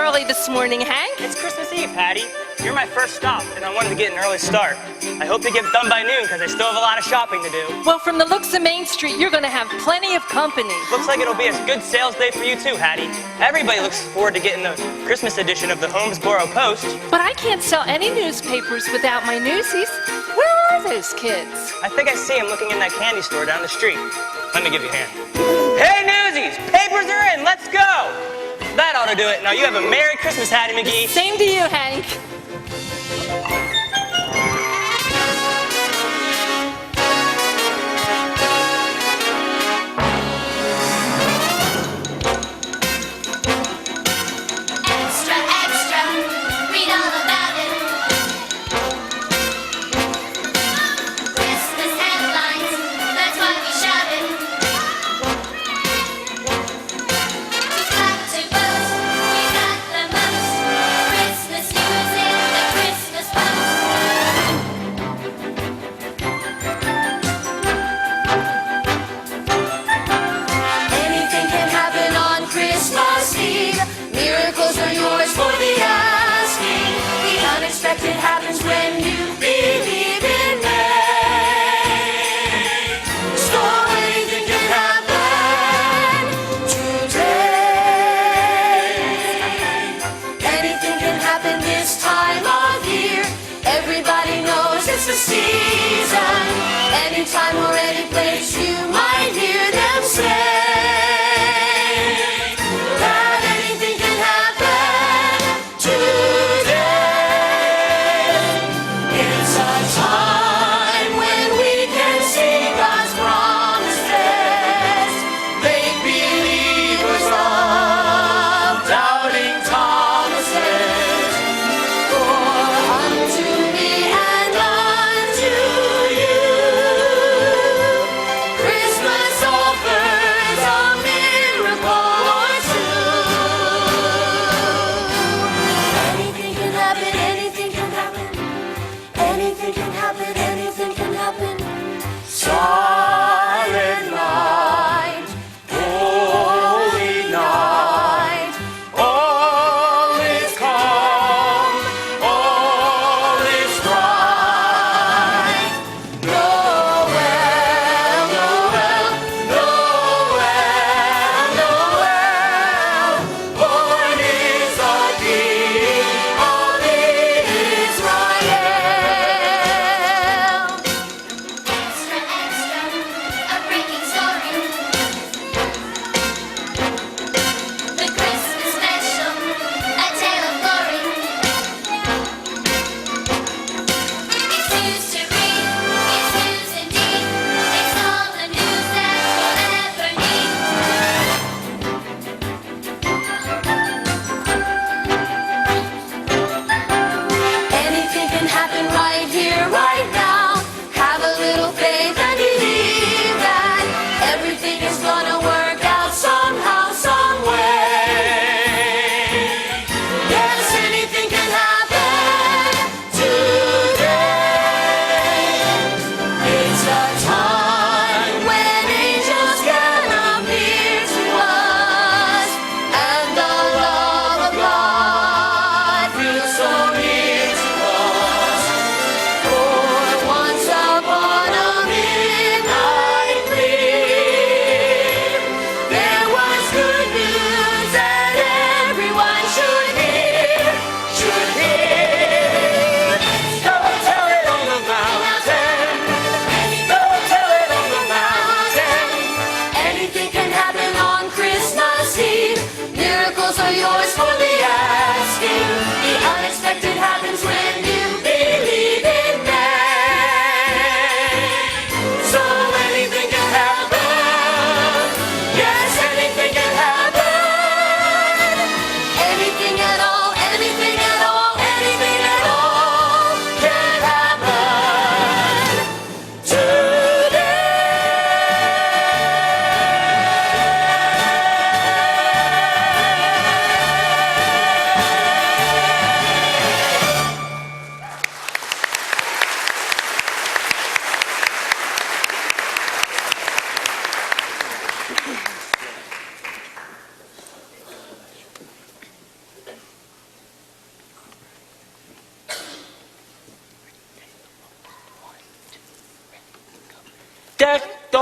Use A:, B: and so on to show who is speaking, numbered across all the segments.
A: early this morning, Hank?
B: It's Christmas Eve, Patty. You're my first stop, and I wanted to get an early start. I hope to get done by noon because I still have a lot of shopping to do.
A: Well, from the looks of Main Street, you're going to have plenty of company.
B: Looks like it'll be a good sales day for you too, Hattie. Everybody looks forward to getting the Christmas edition of the Holmesboro Post.
A: But I can't sell any newspapers without my newsies. Where are those kids?
B: I think I see them looking in that candy store down the street. Let me give you a hand. Hey, newsies! Papers are in! Let's go! That ought to do it. Now you have a Merry Christmas, Hattie McGee.
A: Same to you, Hank.
C: Extra, extra, read all about it. Christmas headlines, that's why we shout it. We've got to boast, we got the most Christmas news in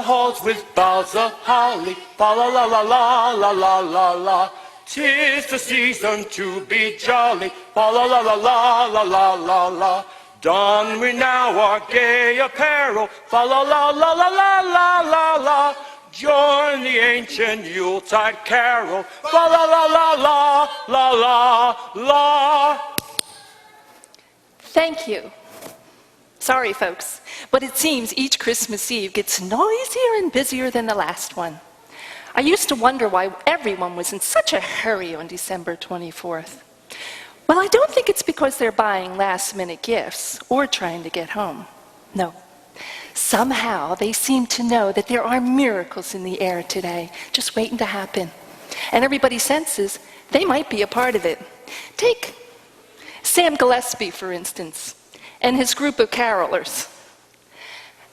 D: halls with boughs of holly. Fa la la la la la la la la. 'Tis the season to be jolly. Fa la la la la la la la la. Don we now our gay apparel. Fa la la la la la la la la. Join the ancient Yuletide carol. Fa la la la la la la la.
A: Thank you. Sorry, folks, but it seems each Christmas Eve gets noisier and busier than the last one. I used to wonder why everyone was in such a hurry on December 24th. Well, I don't think it's because they're buying last-minute gifts or trying to get home. No. Somehow they seem to know that there are miracles in the air today, just waiting to happen. And everybody senses they might be a part of it. Take Sam Gillespie, for instance, and his group of carolers.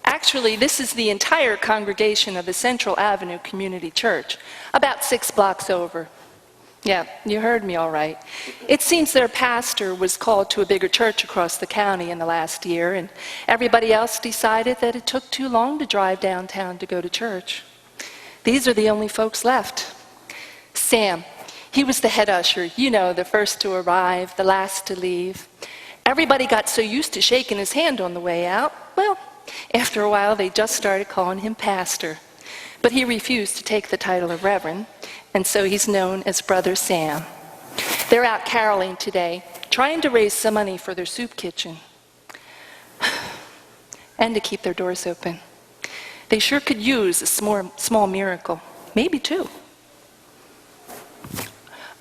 A: Actually, this is the entire congregation of the Central Avenue Community Church, about 6 blocks over. Yeah, you heard me all right. It seems their pastor was called to a bigger church across the county in the last year, and everybody else decided that it took too long to drive downtown to go to church. These are the only folks left. Sam, he was the head usher, you know, the first to arrive, the last to leave. Everybody got so used to shaking his hand on the way out, well, after a while they just started calling him pastor. But he refused to take the title of reverend, and so he's known as Brother Sam. They're out caroling today, trying to raise some money for their soup kitchen and to keep their doors open. They sure could use a small miracle, maybe 2.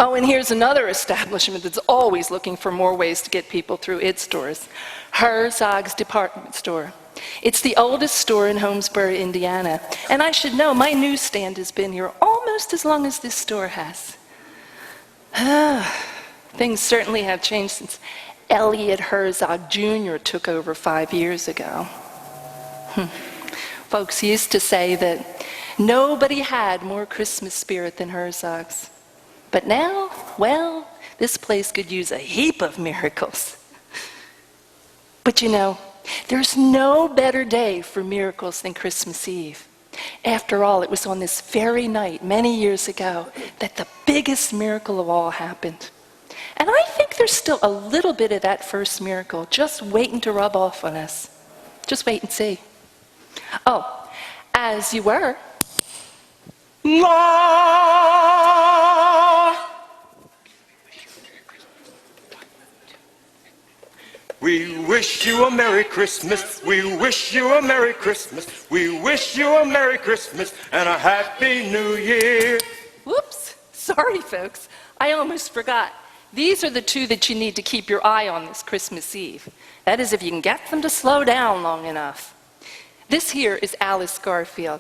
A: Oh, and here's another establishment that's always looking for more ways to get people through its doors, Herzog's Department Store. It's the oldest store in Holmesboro, Indiana. And I should know, my newsstand has been here almost as long as this store has. Things certainly have changed since Elliot Herzog Jr. took over 5 years ago. Folks used to say that nobody had more Christmas spirit than Herzogs. But now, well, this place could use a heap of miracles. But you know, there's no better day for miracles than Christmas Eve. After all, it was on this very night, many years ago, that the biggest miracle of all happened. And I think there's still a little bit of that first miracle just waiting to rub off on us. Just wait and see. Oh, as you were.
D: We wish you a Merry Christmas, we wish you a Merry Christmas, we wish you a Merry Christmas and a Happy New Year.
A: Whoops, sorry folks, I almost forgot. These are the 2 that you need to keep your eye on this Christmas Eve. That is if you can get them to slow down long enough. This here is Alice Garfield.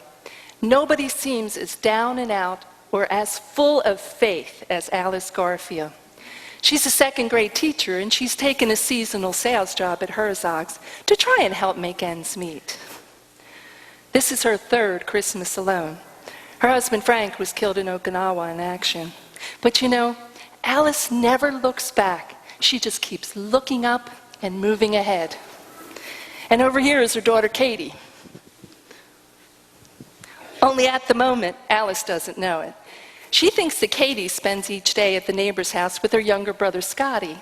A: Nobody seems as down and out or as full of faith as Alice Garfield. She's a 2nd grade teacher, and she's taken a seasonal sales job at Herzog's to try and help make ends meet. This is her 3rd Christmas alone. Her husband Frank was killed in Okinawa in action. But you know, Alice never looks back. She just keeps looking up and moving ahead. And over here is her daughter Katie. Only at the moment, Alice doesn't know it. She thinks that Katie spends each day at the neighbor's house with her younger brother Scotty.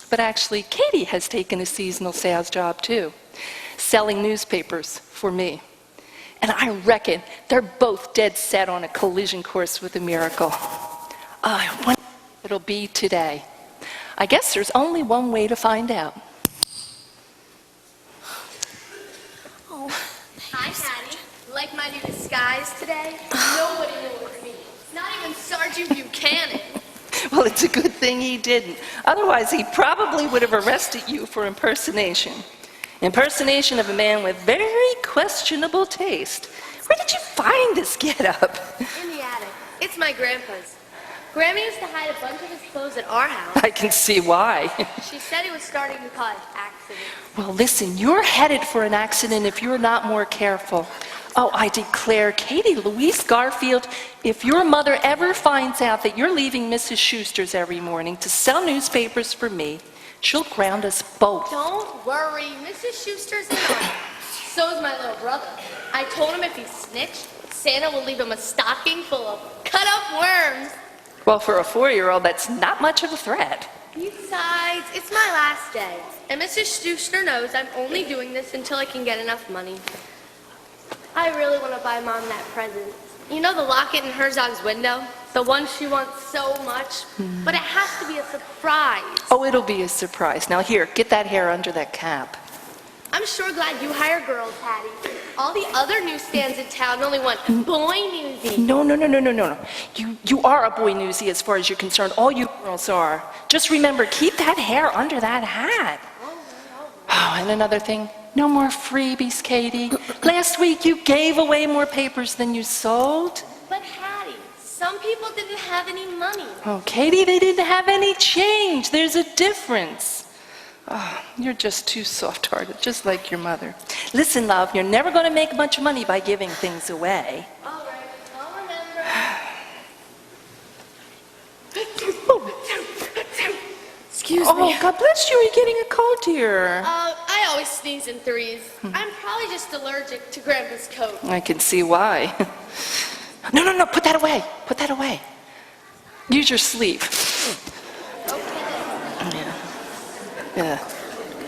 A: But actually, Katie has taken a seasonal sales job too, selling newspapers for me. And I reckon they're both dead set on a collision course with a miracle. I wonder what it'll be today. I guess there's only one way to find out.
C: Oh, hi, Patty. Like my new disguise today? Nobody knows me. Not even Sergeant Buchanan.
A: Well, it's a good thing he didn't. Otherwise, he probably would have arrested you for impersonation. Impersonation of a man with very questionable taste. Where did you find this get-up?
C: In the attic. It's my grandpa's. Grandma used to hide a bunch of his clothes at our house.
A: I can see why.
C: She said he was starting to cause accidents.
A: Well, listen, you're headed for an accident if you're not more careful. Oh, I declare, Katie Louise Garfield, if your mother ever finds out that you're leaving Mrs. Schuster's every morning to sell newspapers for me, she'll ground us both.
C: Don't worry, Mrs. Schuster's in our So's my little brother. I told him if he snitched, Santa will leave him a stocking full of cut-up worms.
A: Well, for a 4-year-old, that's not much of a threat.
C: Besides, it's my last day. And Mrs. Stooster knows I'm only doing this until I can get enough money. I really want to buy Mom that present. You know the locket in Herzog's window? The one she wants so much? But it has to be a surprise.
A: Oh, it'll be a surprise. Now here, get that hair under that cap.
C: I'm sure glad you hire girls, Hattie. All the other newsstands in town only want boy newsies.
A: No. You are a boy newsie as far as you're concerned. All you girls are. Just remember, keep that hair under that hat. Oh, and another thing, no more freebies, Katie. Last week you gave away more papers than you sold.
C: But Hattie, some people didn't have any money.
A: Oh, Katie, they didn't have any change. There's a difference. Oh, you're just too soft-hearted, just like your mother. Listen, love, you're never going to make much money by giving things away.
C: All right, I'll remember. Excuse me.
A: Oh, God bless you. Are you getting a cold, dear?
C: I always sneeze in threes. I'm probably just allergic to Grandpa's coat.
A: I can see why. No, put that away. Put that away. Use your sleeve. Yeah.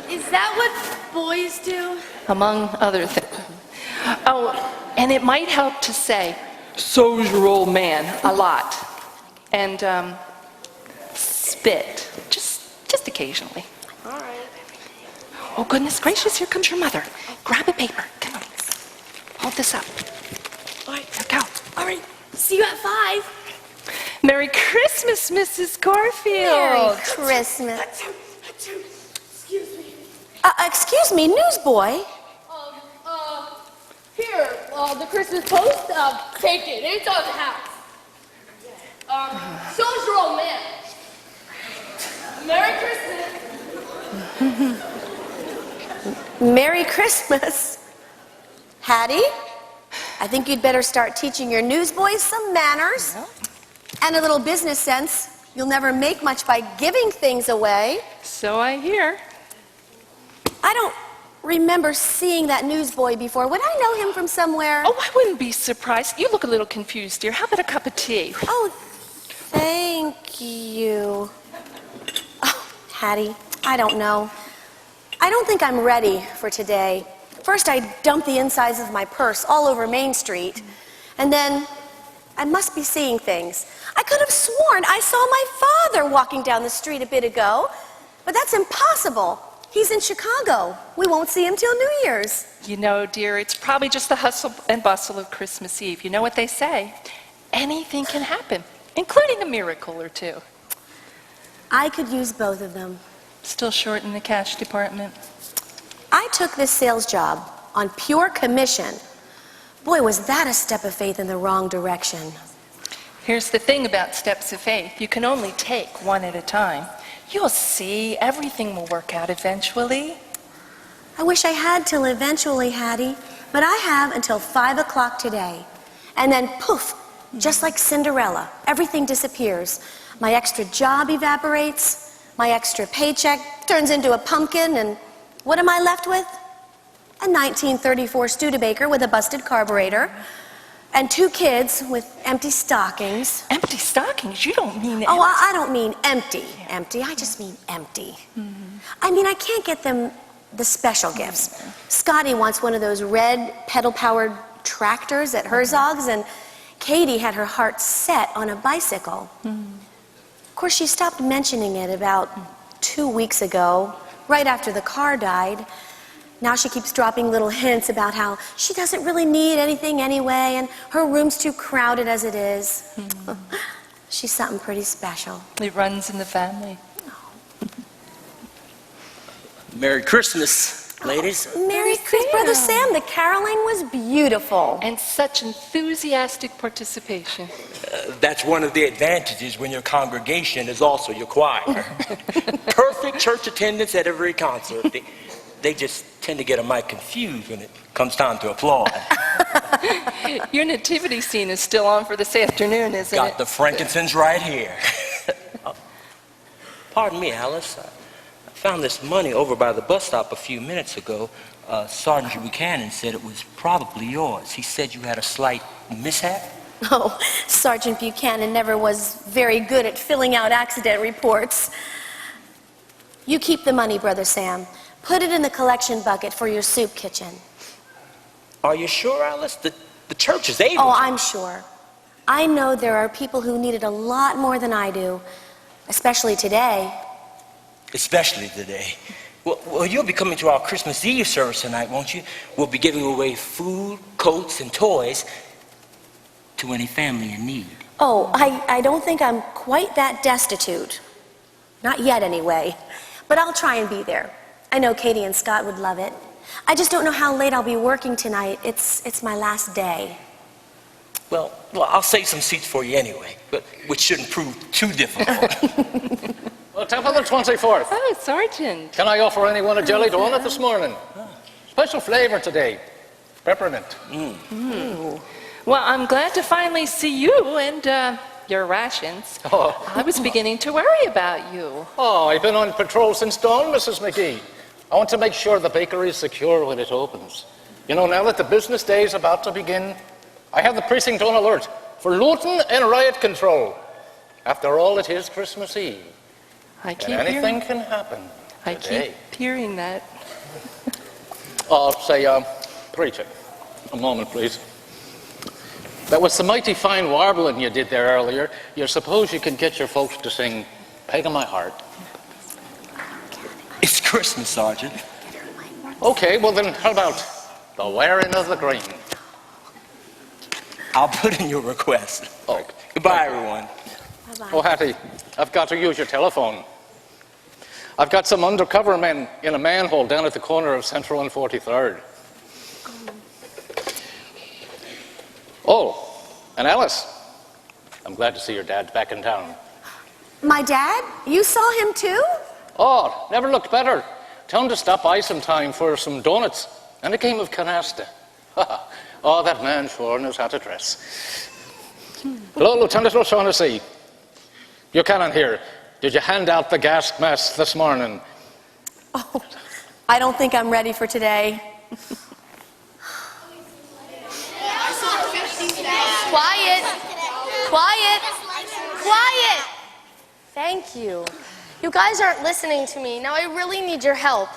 C: Is that what boys do?
A: Among other things. Oh, and it might help to say, "So's your old man," a lot. And spit, just occasionally.
C: All right.
A: Oh, goodness gracious, here comes your mother. Grab a paper. Come on. Hold this up.
C: All right.
A: Now go.
C: All right. See you at 5.
A: Merry Christmas, Mrs. Garfield.
E: Merry Christmas.
C: Excuse me.
E: Excuse me, newsboy.
C: Here, the Christmas post. Take it. It's on the house. So's your old man. Merry Christmas.
E: Merry Christmas. Hattie, I think you'd better start teaching your newsboys some manners and a little business sense. You'll never make much by giving things away.
A: So I hear.
E: I don't remember seeing that newsboy before. Would I know him from somewhere?
A: Oh, I wouldn't be surprised. You look a little confused, dear. How about a cup of tea?
E: Oh, thank you. Oh, Hattie, I don't know. I don't think I'm ready for today. First, I dumped the insides of my purse all over Main Street. And then, I must be seeing things. I could have sworn I saw my father walking down the street a bit ago. But that's impossible. He's in Chicago. We won't see him till New Year's.
A: You know, dear, it's probably just the hustle and bustle of Christmas Eve. You know what they say? Anything can happen, including a miracle or two.
E: I could use both of them.
A: Still short in the cash department?
E: I took this sales job on pure commission. Boy, was that a step of faith in the wrong direction.
A: Here's the thing about steps of faith. You can only take one at a time. You'll see, everything will work out eventually.
E: I wish I had till eventually, Hattie, but I have until 5 o'clock today. And then poof, just like Cinderella, everything disappears. My extra job evaporates, my extra paycheck turns into a pumpkin, and what am I left with? A 1934 Studebaker with a busted carburetor, and 2 kids with empty stockings.
A: Empty stockings? You don't mean
E: Oh, I don't mean empty, I just mean empty. I mean, I can't get them the special gifts. Scotty wants one of those red pedal-powered tractors at Herzog's, and Katie had her heart set on a bicycle. Of course, she stopped mentioning it about 2 weeks ago, right after the car died. Now she keeps dropping little hints about how she doesn't really need anything anyway, and her room's too crowded as it is. She's something pretty special.
A: It runs in the family.
F: Merry Christmas, ladies.
E: Merry Christmas, Brother Sam. The caroling was beautiful.
A: And such enthusiastic participation.
F: That's one of the advantages when your congregation is also your choir. Perfect church attendance at every concert. They just tend to get a mite confused when it comes time to applaud.
A: Your nativity scene is still on for this afternoon, isn't it?
F: Got the frankincense right here. Pardon me, Alice. I found this money over by the bus stop a few minutes ago. Sergeant Buchanan said it was probably yours. He said you had a slight mishap.
E: Oh, Sergeant Buchanan never was very good at filling out accident reports. You keep the money, Brother Sam. Put it in the collection bucket for your soup kitchen.
F: Are you sure, Alice? The church is able
E: Oh,
F: to...
E: I'm sure. I know there are people who need it a lot more than I do, especially today.
F: Especially today. Well, you'll be coming to our Christmas Eve service tonight, won't you? We'll be giving away food, coats, and toys to any family in need.
E: Oh, I don't think I'm quite that destitute. Not yet, anyway. But I'll try and be there. I know Katie and Scott would love it. I just don't know how late I'll be working tonight. It's my last day.
F: Well, I'll save some seats for you anyway, which shouldn't prove too difficult.
G: Well, top of the 24th.
A: Oh, Sergeant.
G: Can I offer anyone a jelly donut this morning? Special flavor today. Peppermint.
A: Well, I'm glad to finally see you and your rations.
G: Oh.
A: I was beginning to worry about you.
G: Oh, I've been on patrol since dawn, Mrs. McGee. I want to make sure the bakery is secure when it opens. You know, now that the business day is about to begin, I have the precinct on alert for looting and riot control. After all, it is Christmas Eve.
A: I keep
G: And anything
A: hearing,
G: can happen
A: I
G: today.
A: keep hearing that.
G: Oh, say, preacher. A moment, please. That was some mighty fine warbling you did there earlier. You suppose you can get your folks to sing Peg of My Heart?
F: It's Christmas, Sergeant.
G: Okay, well then, how about The Wearing of the Green?
F: I'll put in your request.
G: Oh,
F: Goodbye, everyone.
E: Bye-bye.
G: Oh, Hattie, I've got to use your telephone. I've got some undercover men in a manhole down at the corner of Central and 43rd. Oh, and Alice, I'm glad to see your dad's back in town.
E: My dad? You saw him too?
G: Oh, never looked better. Tell him to stop by sometime for some donuts and a game of canasta. Oh, that man sure knows how to dress. Hello, Lieutenant O'Shaughnessy. Buchanan here. Did you hand out the gas mask this morning?
E: Oh, I don't think I'm ready for today.
C: Quiet. Quiet. Quiet. Thank you. You guys aren't listening to me. Now I really need your help.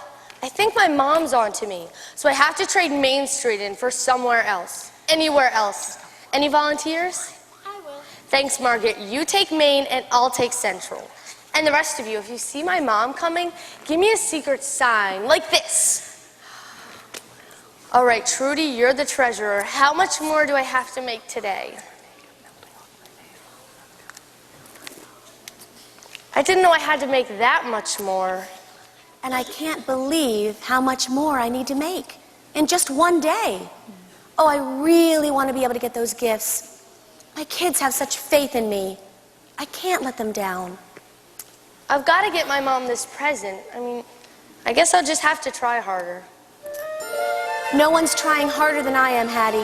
C: I think my mom's on to me, so I have to trade Main Street in for somewhere else. Anywhere else. Any volunteers?
H: I will.
C: Thanks, Margaret. You take Main and I'll take Central. And the rest of you, if you see my mom coming, give me a secret sign, like this. All right, Trudy, you're the treasurer. How much more do I have to make today? I didn't know I had to make that much more.
E: And I can't believe how much more I need to make in just one day. Oh, I really want to be able to get those gifts. My kids have such faith in me. I can't let them down.
C: I've got to get my mom this present. I guess I'll just have to try harder.
E: No one's trying harder than I am, Hattie.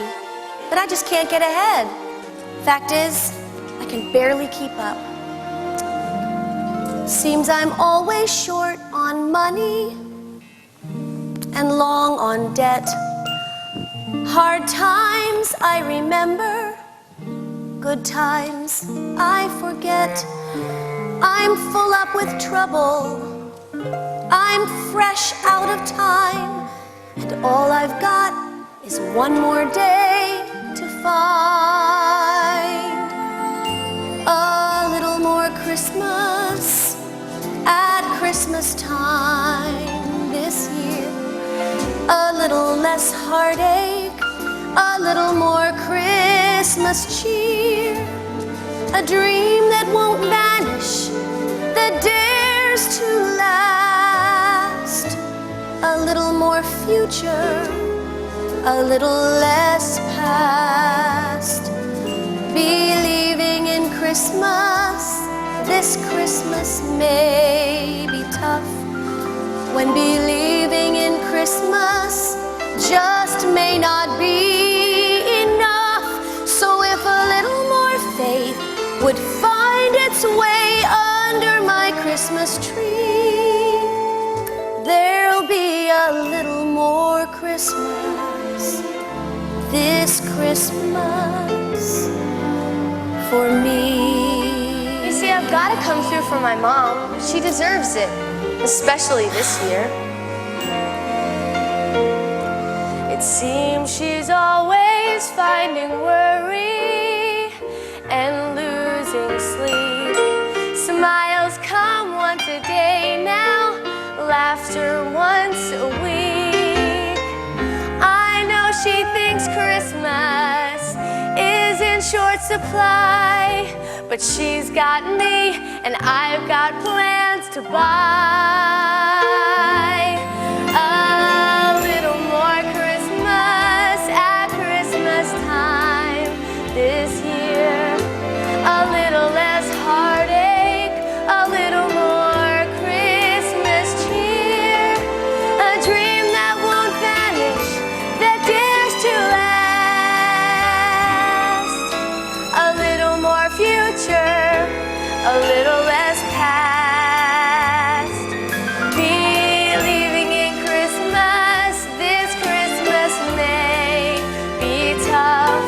E: But I just can't get ahead. Fact is, I can barely keep up. Seems I'm always short on money and long on debt. Hard times I remember, good times I forget. I'm full up with trouble, I'm fresh out of time, and all I've got is one more day to find. A little more Christmas at Christmas time this year. A little less heartache, a little more Christmas cheer. A dream that won't vanish, that dares to last. A little more future, a little less past. Believing in Christmas, this Christmas may be tough. When believing in Christmas just may not be enough. So if a little more faith would find its way under my Christmas tree, there'll be a little more Christmas Christmas, this Christmas for me.
C: You see, I've got to come through for my mom. She deserves it, especially this year. It seems she's always finding worry and losing sleep. Smiles come once a day now, laughter once a week. I know she thinks Christmas is in short supply, but she's got me and I've got plans to buy. A little more Christmas at Christmas time this year. A little less heartache, a little more Christmas cheer. A dream that won't vanish, that dares to last. A little more future, a little less past. Believing in Christmas, this Christmas may be tough.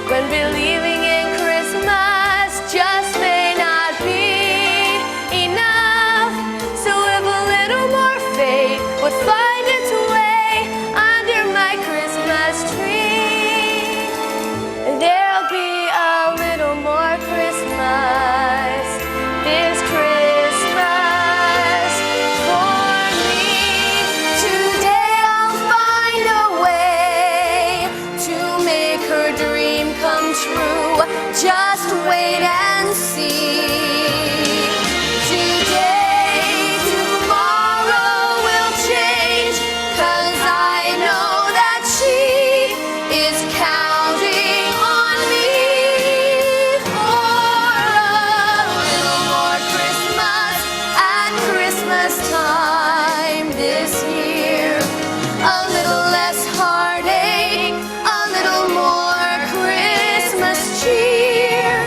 C: When believing in Christmas just may not be enough. So if a little more faith would find its way under my Christmas tree, there'll be a little more Christmas this Christmas for me. Today I'll find a way to make her dream come true. Just wait and see. Today, tomorrow will change, 'cause I know that she is counting on me for a little more Christmas at Christmas time this year. A little less heartache, a little more Christmas cheer.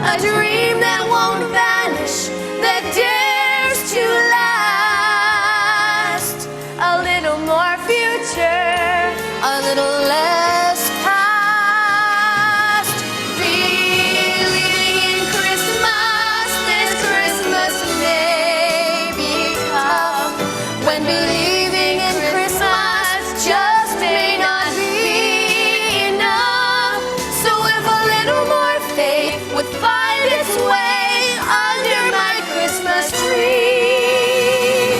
C: A dream that won't vanish, that dares to last. A little more future, a little less past. Believing in Christmas, this Christmas may be tough. When believing in Christmas just may not be enough. So if a little more faith would find its way under my Christmas tree,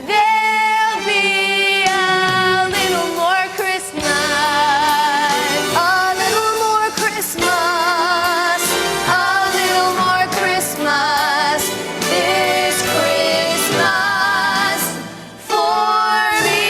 C: there'll be a little more Christmas, a little more Christmas, a little more Christmas this Christmas for me.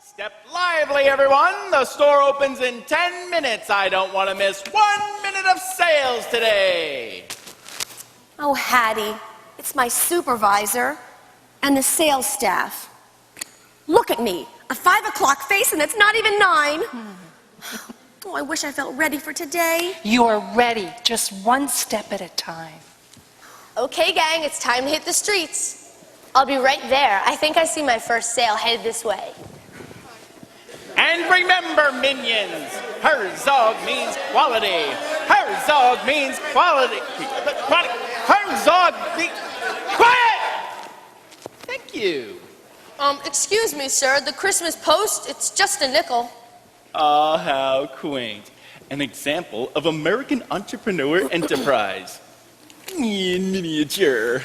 D: Step lively, everyone. The store opens in 10 minutes. I don't want to miss 1 minute of sales today.
E: Oh, Hattie, it's my supervisor and the sales staff. Look at me, a 5 o'clock face, and it's not even 9. Oh, I wish I felt ready for today.
A: You're ready, just one step at a time.
C: Okay, gang, it's time to hit the streets. I'll be right there. I think I see my first sale headed this way.
D: And remember, minions, Herzog means quality. Herzog means quality. Herzog means... Quiet! Thank you.
C: Excuse me, sir. The Christmas Post, it's just a nickel.
D: Ah, how quaint. An example of American entrepreneur enterprise. In miniature.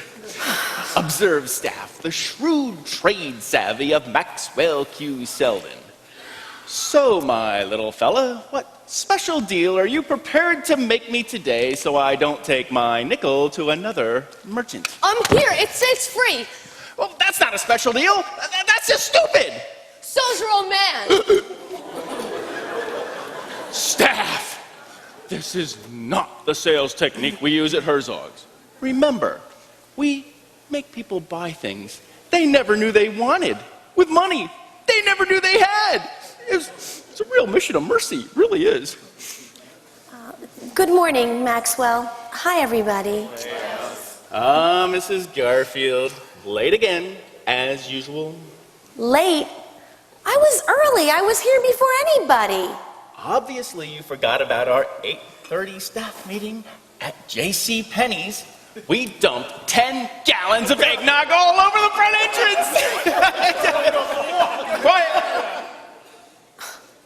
D: Observe, staff, the shrewd trade savvy of Maxwell Q. Selden. So, my little fella, what special deal are you prepared to make me today so I don't take my nickel to another merchant?
C: Here, it says free.
D: Well, that's not a special deal. That's just stupid.
C: So's your old man.
D: Staff, this is not the sales technique we use at Herzog's. Remember, we make people buy things they never knew they wanted with money they never knew they had. It's a real mission of mercy. It really is.
E: Good morning, Maxwell. Hi, everybody.
H: Mrs. Garfield. Late again, as usual.
E: Late? I was early. I was here before anybody.
H: Obviously, you forgot about our 8:30 staff meeting at J.C. Penney's. We dumped 10 gallons of eggnog all over the front entrance. Quiet.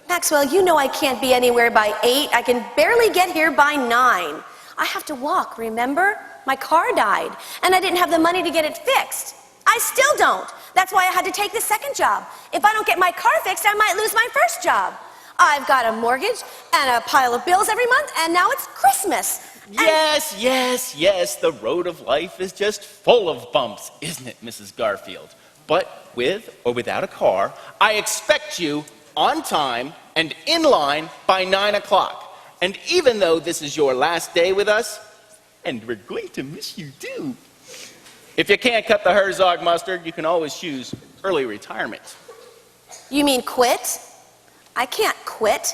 E: Maxwell, you know I can't be anywhere by 8. I can barely get here by 9. I have to walk, remember? My car died, and I didn't have the money to get it fixed. I still don't. That's why I had to take the second job. If I don't get my car fixed, I might lose my first job. I've got a mortgage and a pile of bills every month, and now it's Christmas.
H: Yes. The road of life is just full of bumps, isn't it, Mrs. Garfield? But with or without a car, I expect you on time and in line by 9 o'clock. And even though this is your last day with us, and we're going to miss you too, if you can't cut the Herzog mustard, you can always choose early retirement.
E: You mean quit? I can't quit.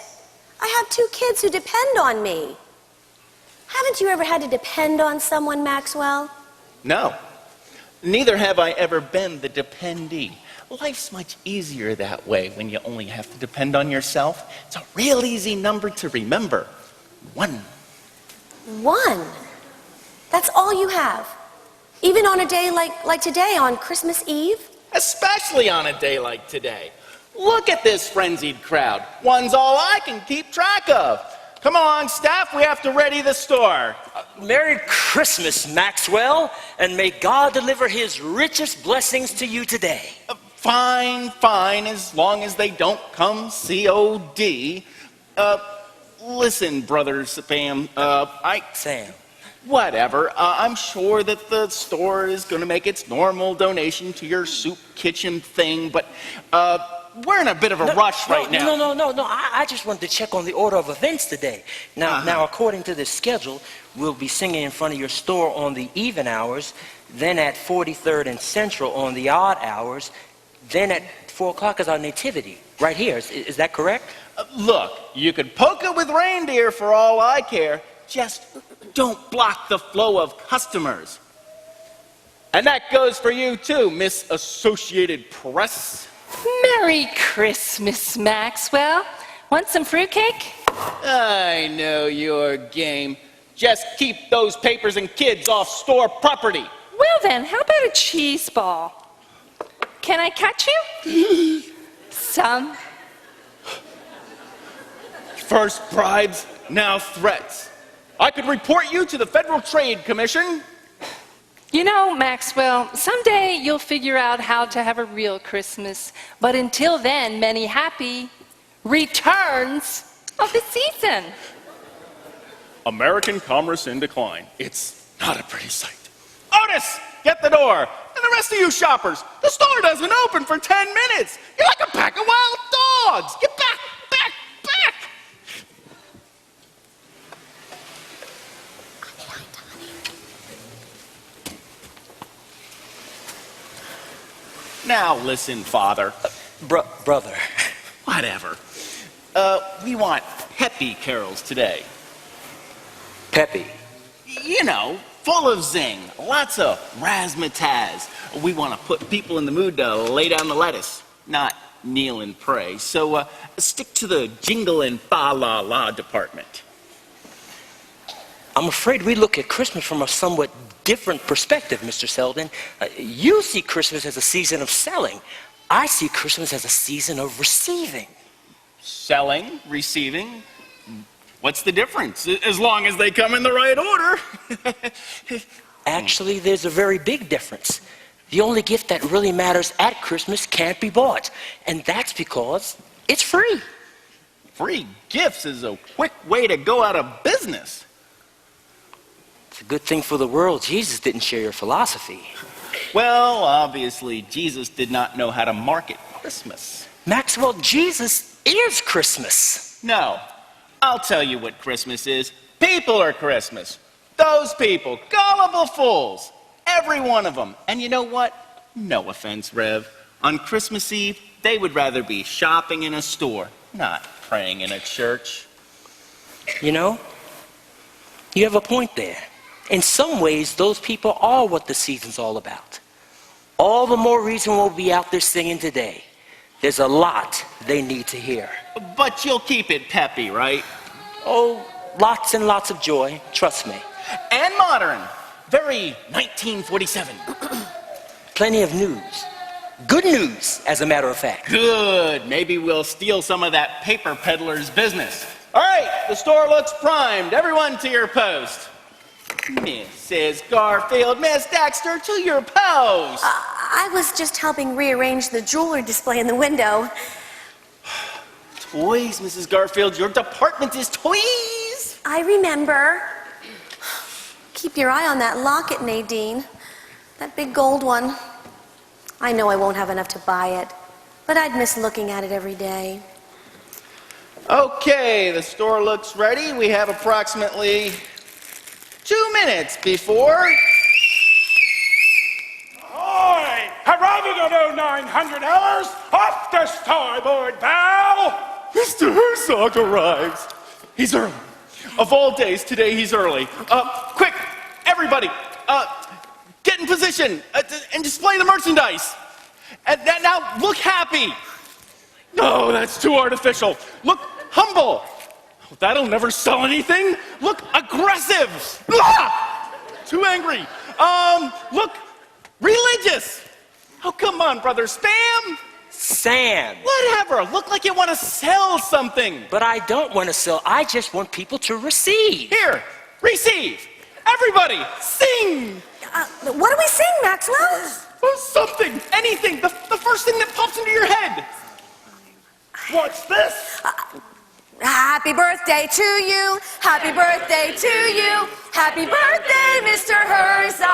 E: I have 2 kids who depend on me. Haven't you ever had to depend on someone, Maxwell?
H: No. Neither have I ever been the dependee. Life's much easier that way when you only have to depend on yourself. It's a real easy number to remember. 1.
E: 1? That's all you have? Even on a day like today, on Christmas Eve?
H: Especially on a day like today. Look at this frenzied crowd. 1's all I can keep track of. Come on, staff, we have to ready the store.
F: Merry Christmas, Maxwell, and may God deliver his richest blessings to you today.
H: Fine, as long as they don't come COD. Listen, brother Sam,
F: Sam.
H: Whatever. I'm sure that the store is going to make its normal donation to your soup kitchen thing, but we're in a bit of a rush right now.
F: No. I just wanted to check on the order of events today. Now, according to the schedule, we'll be singing in front of your store on the even hours, then at 43rd and Central on the odd hours, then at 4 o'clock is our nativity, right here. Is that correct?
H: Look, you could poke it with reindeer for all I care. Just don't block the flow of customers. And that goes for you too, Miss Associated Press.
A: Merry Christmas, Maxwell. Want some fruitcake?
H: I know your game. Just keep those papers and kids off store property.
A: Well then, how about a cheese ball? Can I catch you? Some.
H: First bribes, now threats. I could report you to the Federal Trade Commission.
A: You know, Maxwell, someday you'll figure out how to have a real Christmas. But until then, many happy returns of the season.
D: American commerce in decline.
H: It's not a pretty sight. Otis, get the door. And the rest of you shoppers, the store doesn't open for 10 minutes. You're like a pack of wild dogs. Get back. Now listen, Father.
F: Brother.
H: Whatever. We want peppy carols today.
F: Peppy.
H: You know, full of zing, lots of razzmatazz. We want to put people in the mood to lay down the lettuce, not kneel and pray. So stick to the jingle and fa-la-la department.
F: I'm afraid we look at Christmas from a somewhat different perspective, Mr. Selden. You see Christmas as a season of selling. I see Christmas as a season of receiving.
H: Selling, receiving, what's the difference? As long as they come in the right order.
F: Actually, there's a very big difference. The only gift that really matters at Christmas can't be bought, and that's because it's free.
H: Free gifts is a quick way to go out of business.
F: It's a good thing for the world Jesus didn't share your philosophy.
H: Well, obviously, Jesus did not know how to market Christmas.
F: Maxwell, Jesus is Christmas.
H: No, I'll tell you what Christmas is. People are Christmas. Those people, gullible fools. Every one of them. And you know what? No offense, Rev. On Christmas Eve, they would rather be shopping in a store. not praying in a church.
F: You know, you have a point there. In some ways, those people are what the season's all about. All the more reason we'll be out there singing today. There's a lot they need to hear.
H: But you'll keep it peppy, right?
F: Oh, lots and lots of joy, trust me.
H: And modern. Very 1947.
F: Plenty of news. Good news, as a matter of fact.
H: Good. Maybe we'll steal some of that paper peddler's business. All right, the store looks primed. Everyone to your post. Mrs. Garfield, Miss Dexter, to your post.
E: I was just helping rearrange the jewelry display in the window.
H: Toys, Mrs. Garfield. Your department is toys.
E: I remember. Keep your eye on that locket, Nadine. That big gold one. I know I won't have enough to buy it, but I'd miss looking at it every day.
H: Okay, the store looks ready. We have approximately 2 minutes before...
D: Ahoy! Arriving at 0900 hours, off the starboard bow!
H: Mr. Herzog arrives. He's early. Of all days, today he's early. Quick, everybody, get in position and display the merchandise. And now, look happy. No, that's too artificial. Look humble. That'll never sell anything. Look aggressive. Ah! Too angry. Look religious. Oh, come on, brother. Spam.
F: Sam.
H: Whatever. Look like you want to sell something.
F: But I don't want to sell. I just want people to receive.
H: Here, receive. Everybody, sing.
E: What do we sing, Maxwell?
H: Something, anything, the first thing that pops into your head.
D: What's this?
E: Happy birthday to you. Happy birthday to you. Happy birthday, Mr. Herzog.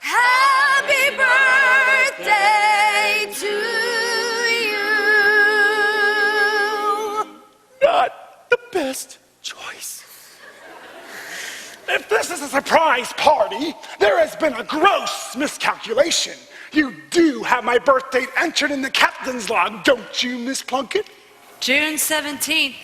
E: Happy birthday to you.
H: Not the best choice.
D: If this is a surprise party, there has been a gross miscalculation. You do have my birth date entered in the captain's log, don't you, Miss Plunkett?
I: June 17th.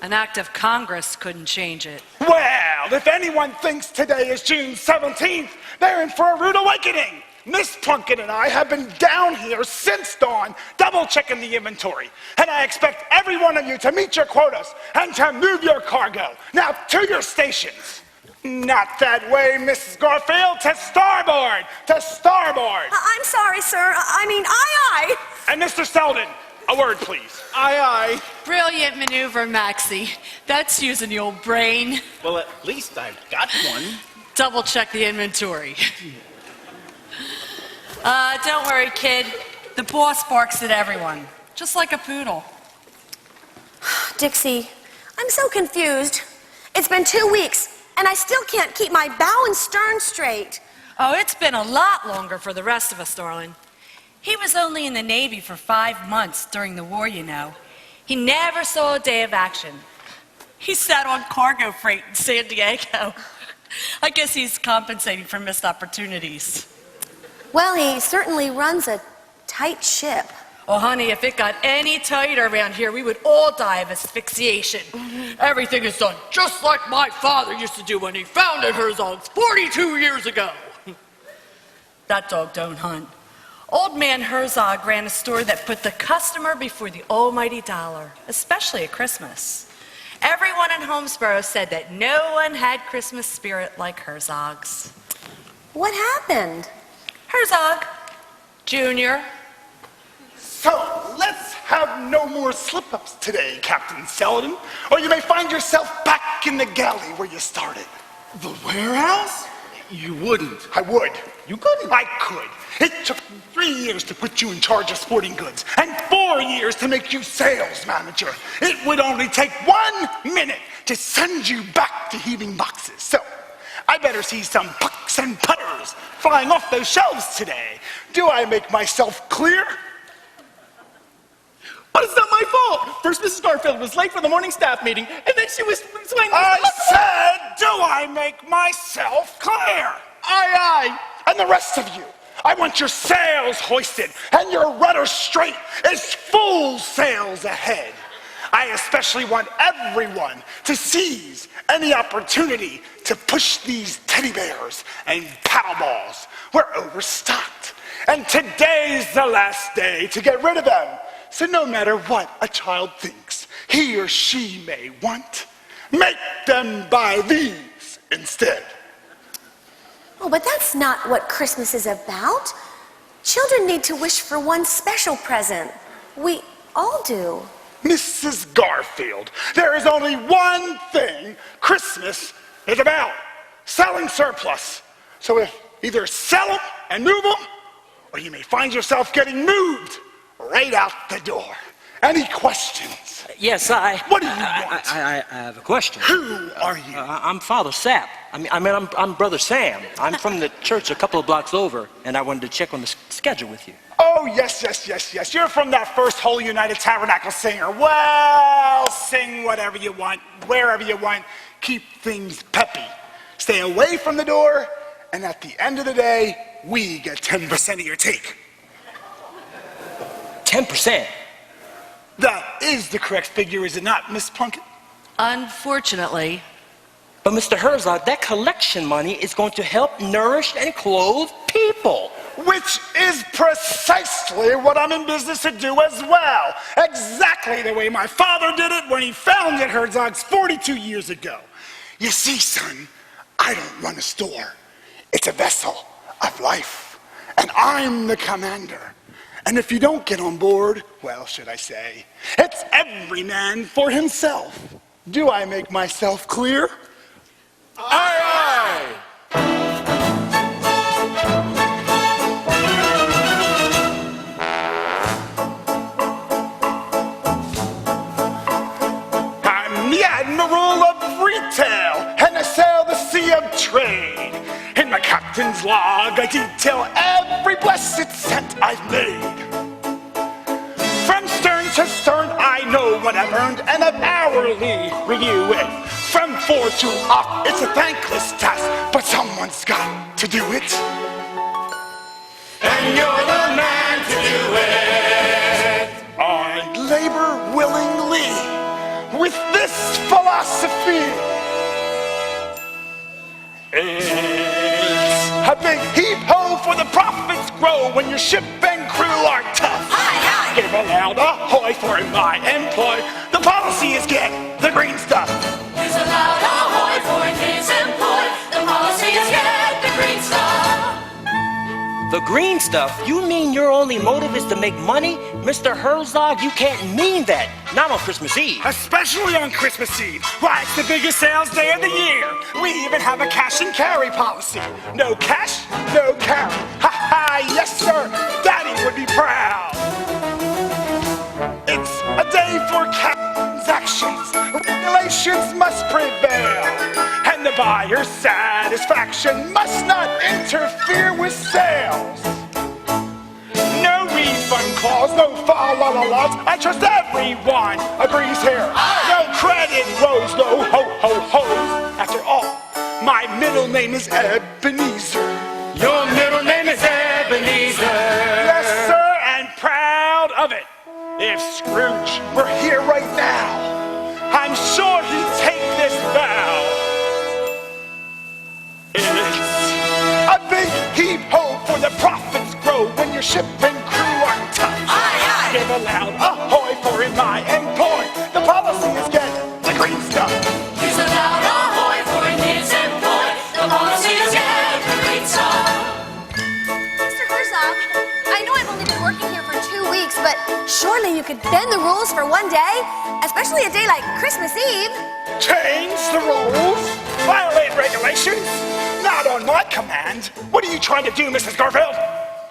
I: An act of Congress couldn't change it.
D: Well, if anyone thinks today is June 17th, they're in for a rude awakening. Miss Plunkett and I have been down here since dawn, double-checking the inventory. And I expect every one of you to meet your quotas and to move your cargo. Now, to your stations. Not that way, Mrs. Garfield. To starboard! To starboard!
E: I'm sorry, sir. I mean, aye.
D: And Mr. Selden, a word, please.
H: Aye.
I: Brilliant maneuver, Maxie. That's using the old brain.
H: Well, at least I've got one.
I: Double check the inventory. Don't worry, kid. The boss barks at everyone, just like a poodle.
E: Dixie, I'm so confused. It's been 2 weeks, and I still can't keep my bow and stern straight.
I: Oh, it's been a lot longer for the rest of us, darling. He was only in the Navy for 5 months during the war, you know. He never saw a day of action. He sat on cargo freight in San Diego. I guess he's compensating for missed opportunities.
E: Well, he certainly runs a tight ship.
I: Oh, honey, if it got any tighter around here, we would all die of asphyxiation. Everything is done just like my father used to do when he founded Herzog's 42 years ago. That dog don't hunt. Old man Herzog ran a store that put the customer before the almighty dollar, especially at Christmas. Everyone in Holmesboro said that no one had Christmas spirit like Herzog's.
E: What happened?
I: Herzog, Junior.
D: So, let's have no more slip-ups today, Captain Selden, or you may find yourself back in the galley where you started.
H: The warehouse? You wouldn't.
D: I would.
H: You couldn't.
D: I could. It took me 3 years to put you in charge of sporting goods and 4 years to make you sales manager. It would only take 1 minute to send you back to heaving boxes. So, I better see some pucks and putters flying off those shelves today. Do I make myself clear?
H: But it's not my fault. First, Mrs. Garfield was late for the morning staff meeting, and then she was swinging.
D: I said, do I make myself clear?
H: Aye.
D: And the rest of you,
J: I want your sails hoisted and your rudder straight as full sails ahead. I especially want everyone to seize any opportunity to push these teddy bears and paddle balls. We're overstocked, and today's the last day to get rid of them. So no matter what a child thinks he or she may want, make them buy these instead.
E: Oh, but that's not what Christmas is about. Children need to wish for one special present. We all do.
J: Mrs. Garfield, there is only one thing Christmas is about: selling surplus. So if either sell them and move them, or you may find yourself getting moved right out the door. Any questions?
F: Yes,
J: What do you want?
F: I have a question.
J: Who are you?
F: I'm Father Sapp. I'm Brother Sam. I'm from the church a couple of blocks over, and I wanted to check on the schedule with you.
J: Oh, yes. You're from that First Holy United Tabernacle singer. Well, sing whatever you want, wherever you want. Keep things peppy. Stay away from the door, and at the end of the day, we get 10% of your take.
F: 10%?
J: That is the correct figure, is it not, Miss Plunkett?
I: Unfortunately.
F: But Mr. Herzog, that collection money is going to help nourish and clothe people.
J: Which is precisely what I'm in business to do as well. Exactly the way my father did it when he founded Herzog's 42 years ago. You see, son, I don't run a store. It's a vessel of life, and I'm the commander. And if you don't get on board, well, should I say, it's every man for himself. Do I make myself clear? Aye, I'm the admiral of retail, and I sail the sea of trade. In my captain's log, I detail every blessed cent I've made. From stern to stern, I know what I've earned, and I've hourly review it. From 4 to off, it's a thankless task, but someone's got to do it. And you're the man to do it. I labor willingly with this philosophy. It's a big heap-ho for the profits grow when your ship and crew are tough. Give a loud ahoy for my employ. The policy is get the green stuff.
K: Use a loud ahoy for his employ. The policy is get the green stuff.
F: The green stuff? You mean your only motive is to make money? Mr. Herzog, you can't mean that. Not on Christmas Eve.
J: Especially on Christmas Eve. Why, it's the biggest sales day of the year. We even have a cash and carry policy. No cash, no carry. Ha ha, yes sir, Daddy would be proud. It's a day for transactions. Regulations must prevail. And the buyer's satisfaction must not interfere with sales. No refund clause, no fa-la-la-laws. I trust everyone agrees here. No credit woes, no ho-ho-hos. After all, my middle name is Ebenezer.
D: Your middle name is Ebenezer.
J: Yes, sir, and proud of it. If Scrooge were here right now, I'm sure he'd take this vow. It's a big heap-ho for the profits grow when your ship and crew are tough. Give a loud ahoy for in my employ. The policy is get the green stuff.
K: Use a loud ahoy for his employ. The policy is get the green stuff.
E: Mr. Herzog, I know I've only been working here for 2 weeks, but surely you could bend the rules for one day, especially a day like Christmas Eve.
J: Change the rules? Violate regulations? Not on my command. What are you trying to do, Mrs. Garfield?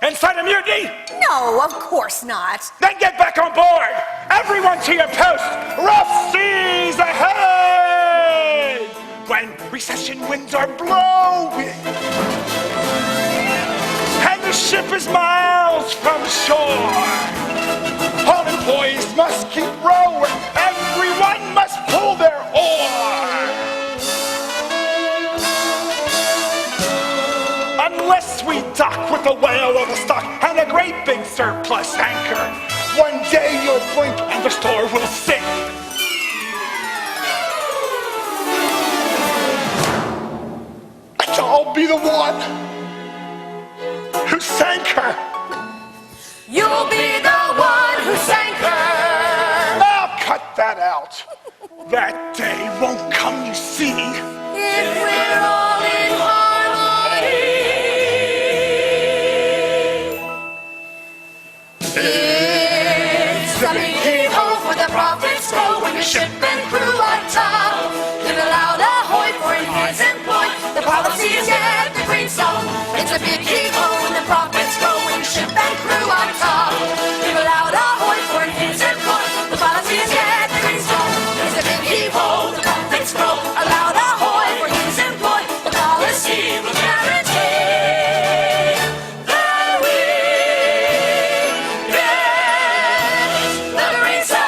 J: Incite a mutiny?
E: No, of course not.
J: Then get back on board! Everyone to your post! Rough seas ahead! When recession winds are blowing and the ship is miles from shore, all employees must keep rowing. Everyone must pull their oar. unless we dock with a whale of a stock and a great big surplus anchor. One day you'll blink and the store will sink. And I'll be the one who sank her.
K: You'll be the one who sank her.
J: Now cut that out. That day won't come, you see.
K: If we're all in harmony. It's a big heave-ho for the profits grow when your ship and crew on top. Give a loud ahoy for in his employ. The policy is get the green song. It's a big heave-ho when the profits grow when your ship and crew on top. Give a loud ahoy for in his employ. The policy is get the green song. It's a big heave-ho, the profits grow. A loud ahoy for his employ. The policy will guarantee that we get the green song.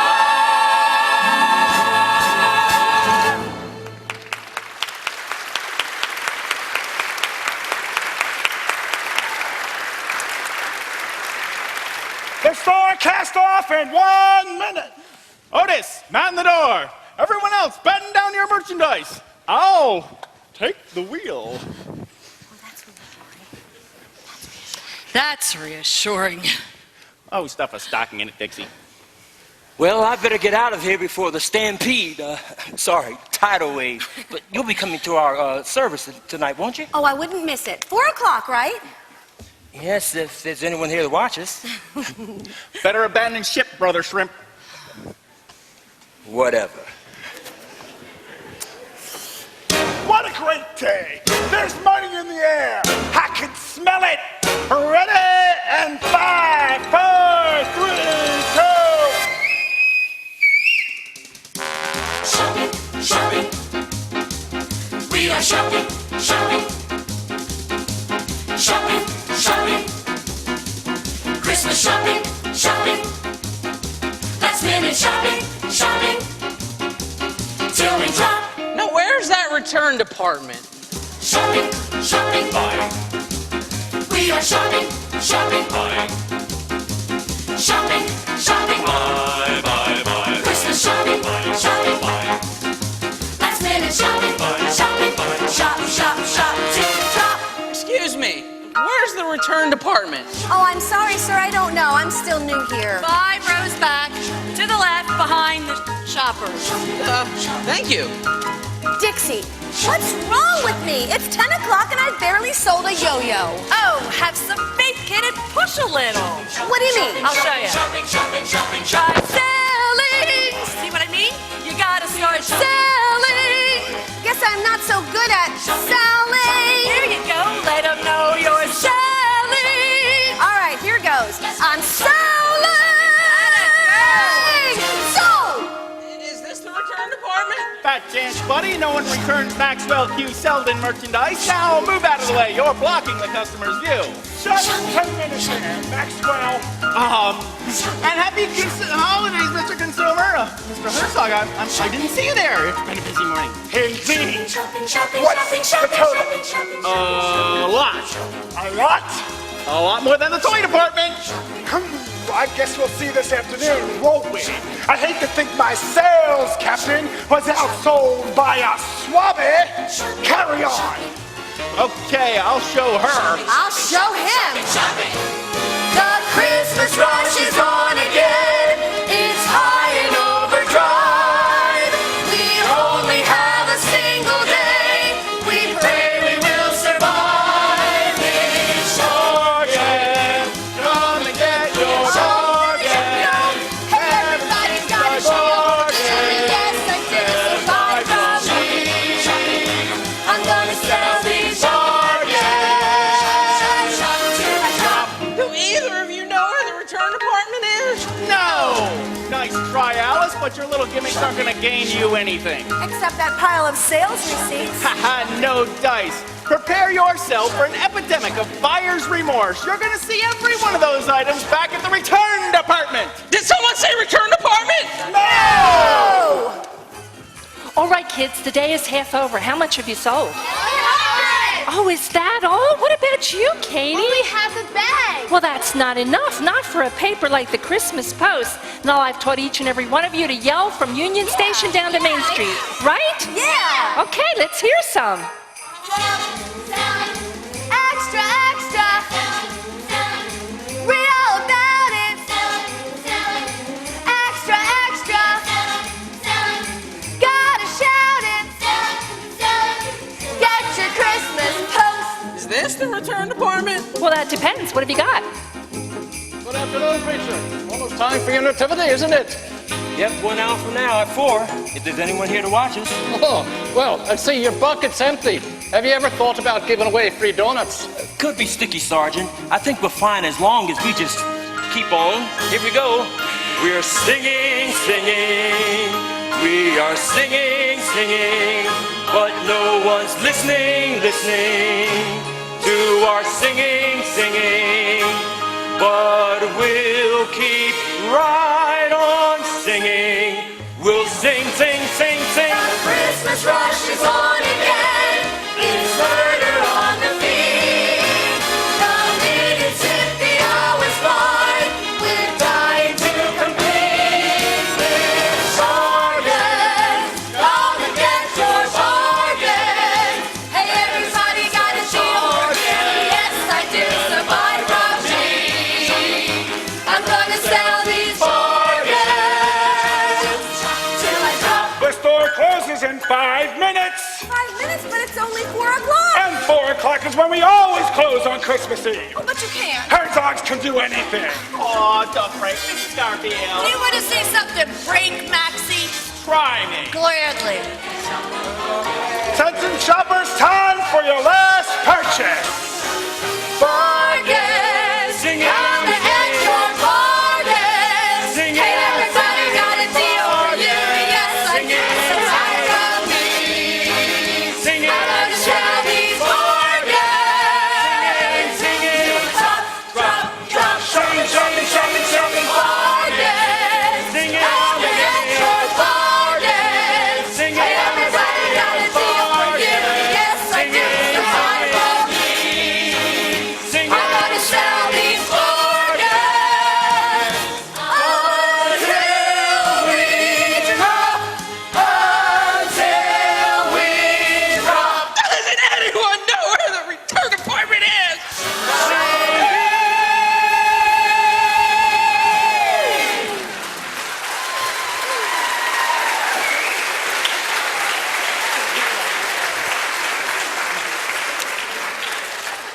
J: The store cast off in 1 minute.
H: Otis, man the door. Everyone else, batten down your merchandise. I'll take the wheel.
I: That's reassuring.
H: Oh, stuff a stocking in it, Dixie.
F: Well, I better get out of here before the stampede, tidal wave. But you'll be coming to our service tonight, won't you?
E: Oh, I wouldn't miss it. 4 o'clock, right?
F: Yes, if there's anyone here to watch us.
H: Better abandon ship, Brother Shrimp.
F: Whatever.
J: What a great day. There's money in the air. I can smell it. Ready and 5, 4, 3, 2.
K: Shopping, shopping. We are shopping, shopping. Shopping, shopping. Christmas shopping, shopping. Last minute shopping, shopping. Till we drop.
L: Now, where's that return department?
K: Shopping, shopping. We are shopping, shopping. Shopping, shopping. Christmas shopping, shopping. Last minute shopping, shopping. Shop, shop, shop, till we drop.
L: Excuse me, where's the return department?
E: Oh, I'm sorry, sir. I don't know. I'm still new here.
I: 5 rows back, to the left, behind the shoppers.
L: Thank you.
E: Dixie, what's wrong with me? It's 10 o'clock and I barely sold a yo-yo.
I: Oh, have some faith, kid, and push a little.
E: What do you mean?
I: I'll show you.
K: Shopping, shopping, shopping,
I: Try
K: shopping.
I: selling. See what I mean? You gotta start selling.
E: Guess I'm not so good at selling.
I: Here you go. Let them know you're selling.
E: All right, here goes. I'm selling. Sold.
L: Is this the return department?
H: Fat chance, buddy. No one returns Maxwell Q. Selden merchandise. Now move out of the way. You're blocking the customer's view.
J: Just 10 minutes here, Maxwell.
H: And happy holidays, Mr. Consumer. Mr. Herzog, I didn't see you there. It's been a busy morning.
J: Indeed.
K: Shopping, shopping,
J: What's
K: shopping,
J: the
K: shopping,
J: total?
K: shopping, shopping,
H: A lot.
J: A lot?
H: A lot more than the toy department.
J: I guess we'll see this afternoon, won't we? I hate to think my sales captain was outsold by a swabby. Carry on.
H: Okay, I'll show her.
E: I'll show him.
K: shopping. The Christmas rush is on again. It's high in overdrive. We only have a single day. We pray we will survive this
H: Bargain. Come and get your bargain.
E: Everybody's got a bargain. Yes, I did survive from
K: I'm gonna sell these
L: Do either of you know where the return department is?
H: No. Nice try, Alice, but your little gimmicks aren't going to gain you anything.
E: Except that pile of sales receipts.
H: Haha, no dice. Prepare yourself for an epidemic of buyer's remorse. You're going to see every one of those items back at the return department.
L: Did someone say return department?
E: Oh!
A: All right, kids, the day is half over. How much have you sold? Oh, is that all? What about you, Katie?
C: Only half a bag.
A: Well, that's not enough. Not for a paper like the Christmas Post. Now I've taught each and every one of you to yell from Union Station down to Main Street, right?
E: Yeah.
A: Okay, let's hear some.
C: Extra, extra. Read all about it. Extra, extra. Gotta shout it. Get your Christmas Post.
L: Is this the return department?
A: Well, that depends. What have you got?
G: Good afternoon, preacher. Almost time for your nativity, isn't it?
F: Yep, 1 hour from now at 4, if there's anyone here to watch us.
G: Oh, well, I see your bucket's empty. Have you ever thought about giving away free donuts?
F: Could be sticky, Sergeant. I think we're fine as long as we just keep on. Here we go. We're singing, singing. We are singing, singing. But no one's listening, listening to our singing, singing. But we'll keep right on singing. We'll sing, sing, sing, sing.
K: The Christmas rush is on again. It's murder on the beat. The minutes hit, the hours fly. We're dying to compete with bargains. Come and get your bargain. Hey, everybody got a bargain. Yes, I do survive robbery. I'm gonna sell these bargains till I drop.
J: The store closes in 5 minutes.
E: 5 minutes, but it's only 4 o'clock.
J: And 4 o'clock is when we always close on Christmas Eve.
E: Oh, but you can't.
J: Herzogs can do anything.
H: Aw, don't break, Mrs. Garfield.
I: You want to say something, break, Maxie?
H: Try me.
I: Gladly.
J: Attention shoppers, time for your last purchase.
C: Bargains.
F: Sing it.
C: Come and get your bargains.
F: Sing it.
C: Hey, everybody got a deal for you. Yes, I do. Survive from me.
F: Sing
C: I'm gonna sell these bargains.
F: Sing it.
C: Drop, drop, drop.
F: Shopping, shopping, shopping, shopping.
C: Bargains.
F: Sing it.
C: Come and get your bargains.
F: Sing it.
C: Hey, everybody got a deal for you. Yes, I do. Survive from me.
F: Sing
C: I'm gonna sell these bargains until we drop. Until we drop.
L: Doesn't anyone know where the return department is?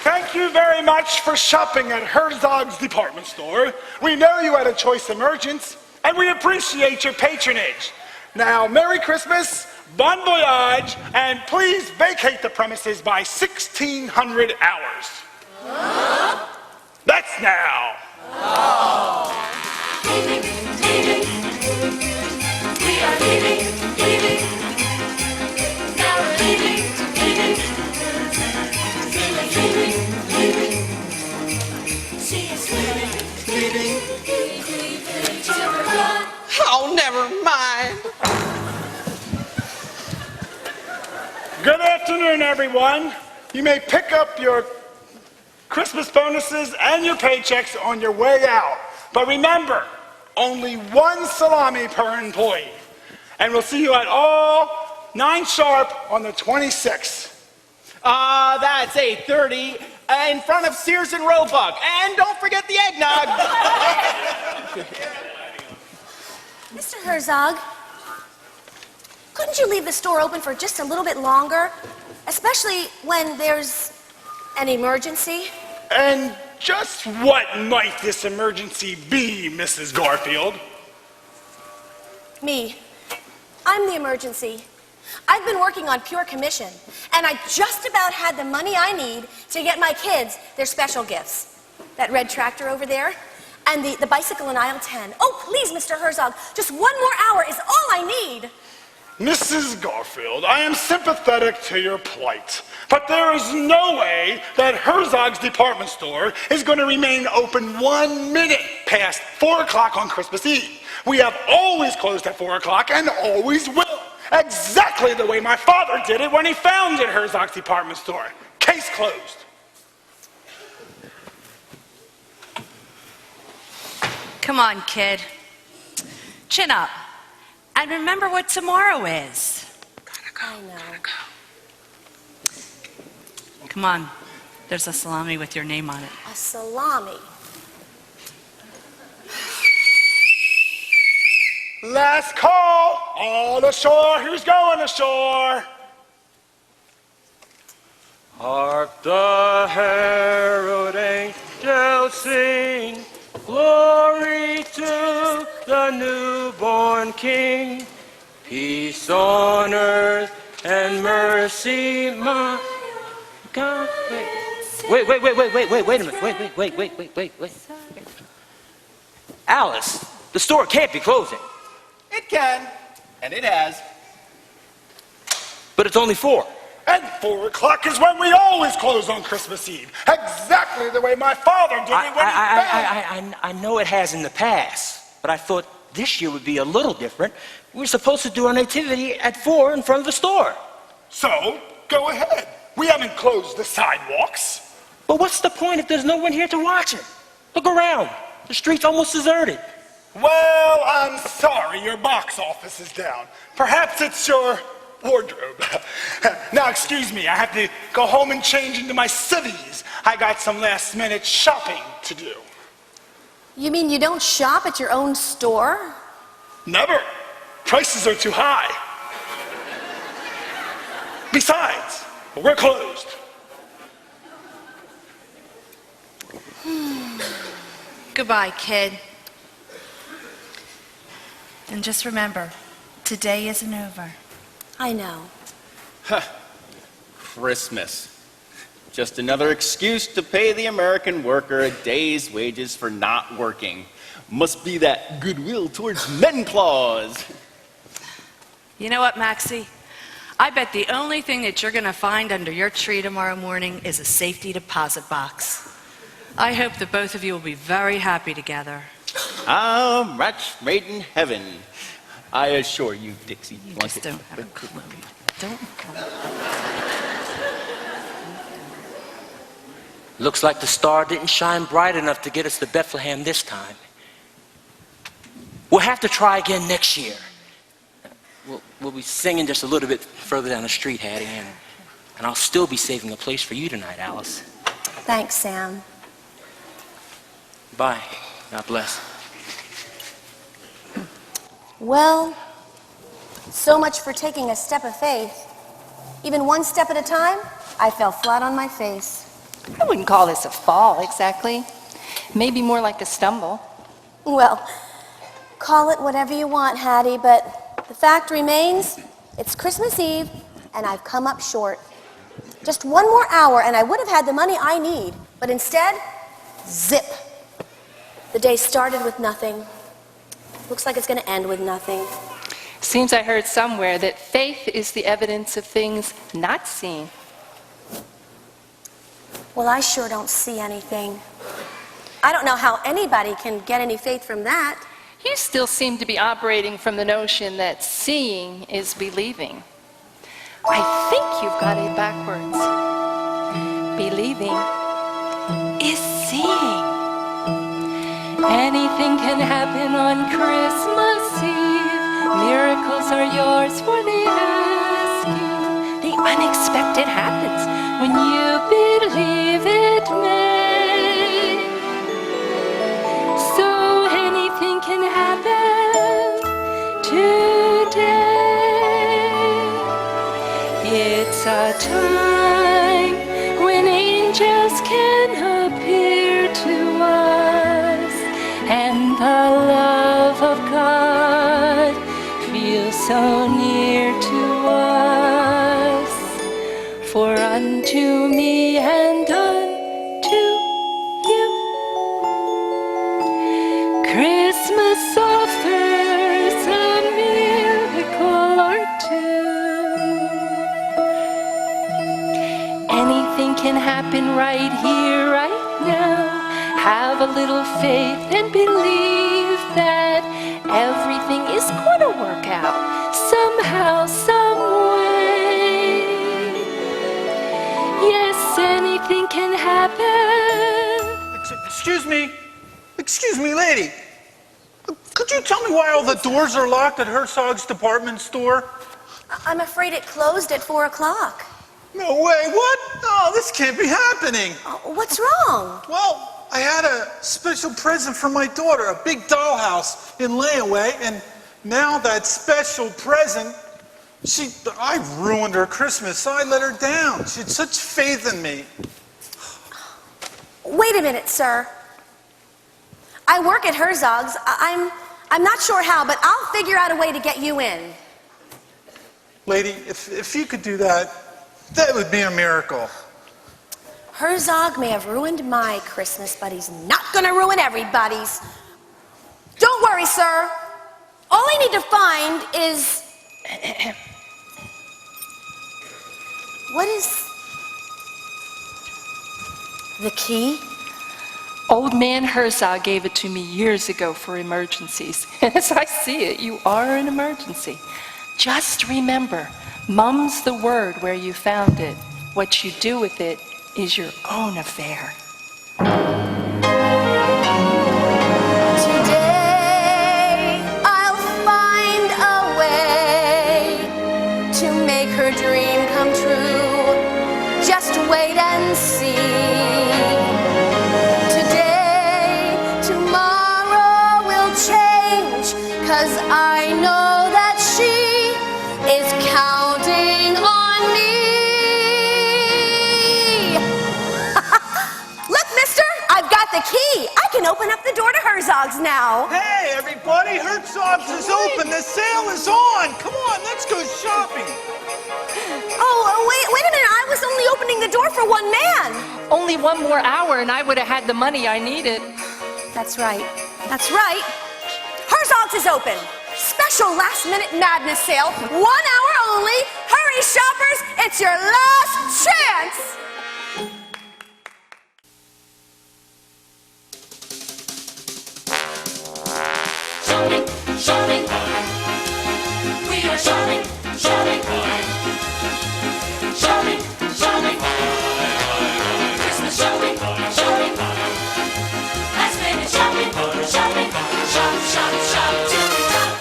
J: Thank you very much for shopping at Herzog's department store. We know you had a choice emergence, and we appreciate your patronage. Now, Merry Christmas, Bon Voyage, and please vacate the premises by 1600 hours. That's now.
K: We are leaving, leaving. Now we're leaving, leaving. Leaving, leaving. See us leaving, leaving. Till we're gone.
L: Oh, never mind.
J: Good afternoon, everyone. You may pick up your Christmas bonuses and your paychecks on your way out. But remember, only 1 salami per employee. And we'll see you at all 9 sharp on the 26th.
H: That's 8:30 in front of Sears and Roebuck. And don't forget the eggnog.
E: Mr. Herzog, couldn't you leave the store open for just a little bit longer? Especially when there's an emergency?
J: And just what might this emergency be, Mrs. Garfield?
E: Me. I'm the emergency. I've been working on pure commission, and I just about had the money I need to get my kids their special gifts. That red tractor over there, and the bicycle in aisle 10. Oh, please, Mr. Herzog, just 1 more hour is all I need.
J: Mrs. Garfield, I am sympathetic to your plight, but there is no way that Herzog's department store is going to remain open 1 minute past 4 o'clock on Christmas Eve. We have always closed at 4 o'clock and always will. Exactly the way my father did it when he founded Herzog's department store. Can Case closed.
M: Come on, kid. Chin up. And remember what tomorrow is.
E: I know.
M: Come on. There's a salami with your name on it.
E: A salami.
J: Last call. All ashore. Who's going ashore?
D: Hark the herald angels sing, glory to the newborn King. Peace on earth and mercy, my God. Wait a minute. Wait. Alice, the store can't be closing.
H: It can, and it has.
D: But it's only 4.
J: And 4 o'clock is when we always close on Christmas Eve. Exactly the way my father did it when he found.
F: I know it has in the past, but I thought this year would be a little different. We were supposed to do our nativity at 4 in front of the store.
J: So, go ahead. We haven't closed the sidewalks.
F: But what's the point if there's no one here to watch it? Look around. The street's almost deserted.
J: Well, I'm sorry your box office is down. Perhaps it's your wardrobe. Now, excuse me, I have to go home and change into my civvies. I got some last-minute shopping to do.
E: You mean you don't shop at your own store?
J: Never. Prices are too high. Besides, we're closed.
M: Goodbye, kid. And just remember, today isn't over.
E: I know.
H: Christmas. Just another excuse to pay the American worker a day's wages for not working. Must be that goodwill towards men clause.
M: You know what, Maxie? I bet the only thing that you're going to find under your tree tomorrow morning is a safety deposit box. I hope that both of you will be very happy together.
H: A match made in heaven. I assure you, Dixie.
M: You just don't have a clue. Don't.
F: Looks like the star didn't shine bright enough to get us to Bethlehem this time. We'll have to try again next year. We'll be singing just a little bit further down the street, Hattie, and I'll still be saving a place for you tonight, Alice.
E: Thanks, Sam.
F: Bye. God bless.
E: Well, so much for taking a step of faith. Even one step at a time, I fell flat on my face.
A: I wouldn't call this a fall, exactly. Maybe more like a stumble.
E: Well, call it whatever you want, Hattie, but the fact remains, it's Christmas Eve, and I've come up short. Just one more hour, and I would have had the money I need, but instead, zip. The day started with nothing. Looks like it's going to end with nothing.
A: Seems I heard somewhere that faith is the evidence of things not seen.
E: Well, I sure don't see anything. I don't know how anybody can get any faith from that.
A: You still seem to be operating from the notion that seeing is believing. I think you've got it backwards. Believing is seeing. Anything can happen on Christmas Eve. Miracles are yours for the asking. The unexpected happens when you believe it may. So anything can happen today. It's a time when angels can appear to us, and the love of God feels so near to us. For unto me and unto you, Christmas offers a miracle or two. Anything can happen right here, right now. Have a little faith and believe that everything is going to work out somehow, some way. Yes, 'cause anything can happen.
N: Excuse me, lady. Could you tell me why all the doors are locked at Herzog's department store?
E: I'm afraid it closed at 4 o'clock.
N: No way, what? Oh, this can't be happening.
E: What's wrong?
N: Well, I had a special present for my daughter, a big dollhouse in layaway, and now that special present, I ruined her Christmas. I let her down. She had such faith in me.
E: Wait a minute, sir. I work at Herzog's. I'm not sure how, but I'll figure out a way to get you in.
N: Lady, if you could do that, that would be a miracle.
E: Herzog may have ruined my Christmas, but he's not gonna ruin everybody's. Don't worry, sir. All I need to find is... What is... the key?
A: Old man Herzog gave it to me years ago for emergencies. As I see it, you are an emergency. Just remember, mum's the word where you found it. What you do with it is your own affair.
E: Today, I'll find a way to make her dream come true. Just wait and see. Today, tomorrow will change, 'cause I know that she is counting on me. Look, mister, I've got the key. I can open up the door to Herzog's now.
N: Hey, everybody, Herzog's is open. The sale is on. Come on, let's go shopping.
E: Oh, wait a minute. I was only opening the door for one man.
A: Only one more hour and I would have had the money I needed.
E: That's right. That's right. Herzog's is open. Special last-minute madness sale. 1 hour only. Hurry, shoppers. It's your last chance.
K: Shopping, shopping. We are shopping, shopping. Shopping, shopping. Christmas shopping, shopping. Last minute shopping, shopping. Shop, shop, shop till we drop.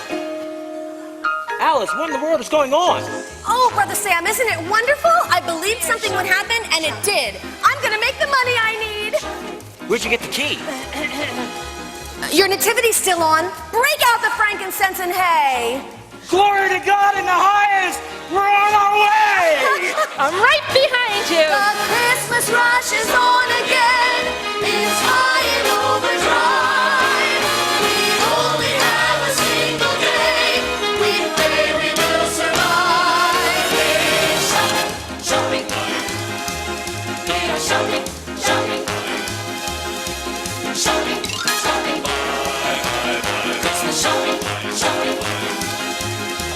F: Alice, what in the world is going on?
E: Oh, Brother Sam, isn't it wonderful? I believed something would happen, and it did. I'm going to make the money I need.
F: Where'd you get the key?
E: Your nativity's still on. Break out the frankincense and hay.
F: Glory to God in the highest! We're on our way!
A: I'm right behind you.
E: The Christmas rush is on again.
K: It's high and overdrive. We only have a single day. We pray we will survive. We're shopping, shopping. We are shopping, shopping. Shopping, shopping. Christmas shopping, shopping.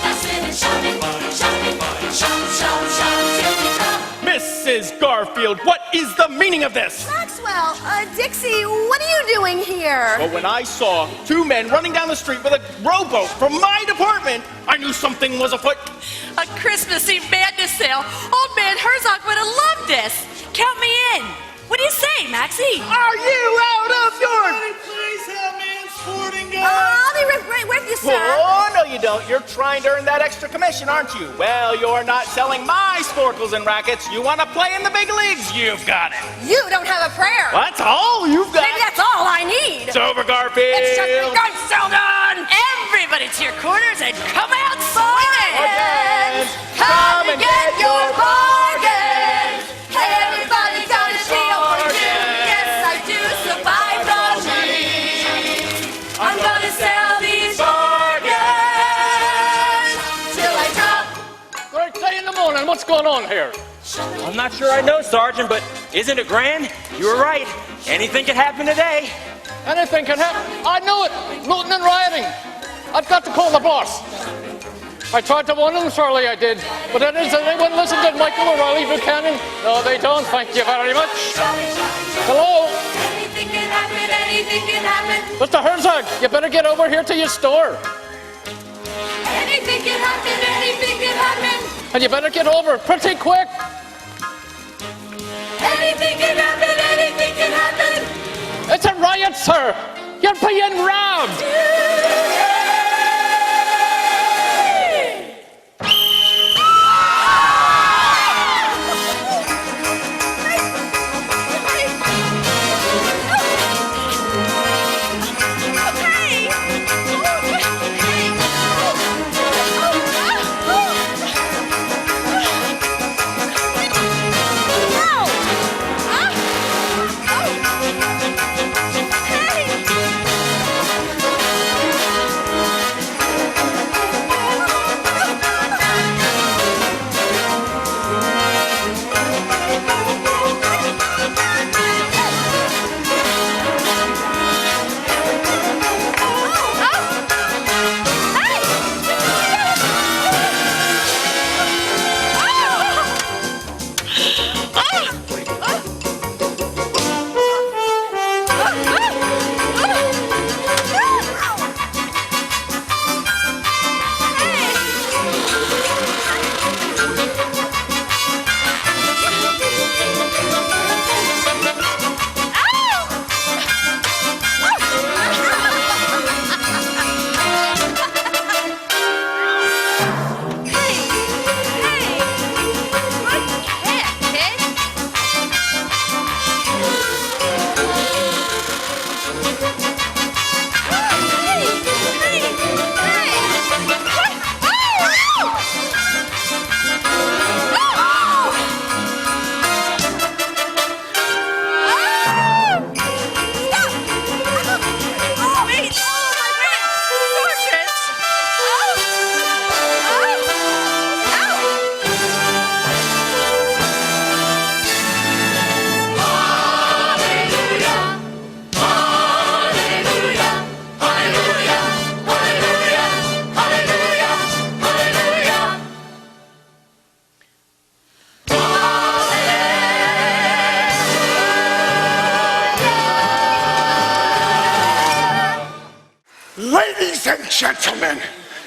K: Last minute shopping, shopping. Shop, shop, shop till we drop.
H: Mrs. Garfield, what is the meaning of this?
E: Maxwell, Dixie, what are you doing here?
H: Well, when I saw two men running down the street with a rowboat from my department, I knew something was afoot.
M: A Christmas Eve madness sale. Old man Herzog would have loved this. Count me in. What do you say, Maxie?
H: Are you out of your...
N: Please help me in sporting goods.
E: I'll be right with you, sir.
H: Oh, no you don't. You're trying to earn that extra commission, aren't you? Well, you're not selling my sporkles and rackets. You want to play in the big leagues? You've got it.
E: You don't have a prayer.
H: That's all you've got.
E: Maybe that's all I need.
H: It's over, Garfield.
E: It's just begun, Sheldon.
M: Everybody to your corners and come out swinging.
H: Bargains.
E: Come and get your bargains. Hey, everybody got a deal for you. Yes, I do, so buy from me. I'm gonna sell these bargains till I drop.
G: Great day in the morning. What's going on here?
F: I'm not sure I know, Sergeant, but isn't it grand? You were right. Anything can happen today.
G: Anything can happen. I knew it. Looting and rioting. I've got to call the boss. I tried to warn them, surely I did. But that is, anyone listen to Michael O'Reilly Buchanan? No, they don't. Thank you very much. Hello?
K: Anything can happen, anything can happen.
G: Mr. Herzog, you better get over here to your store.
K: Anything can happen, anything can happen.
G: And you better get over pretty quick.
K: Anything can happen, anything can happen.
G: It's a riot, sir. You're being robbed.
J: Ladies and gentlemen,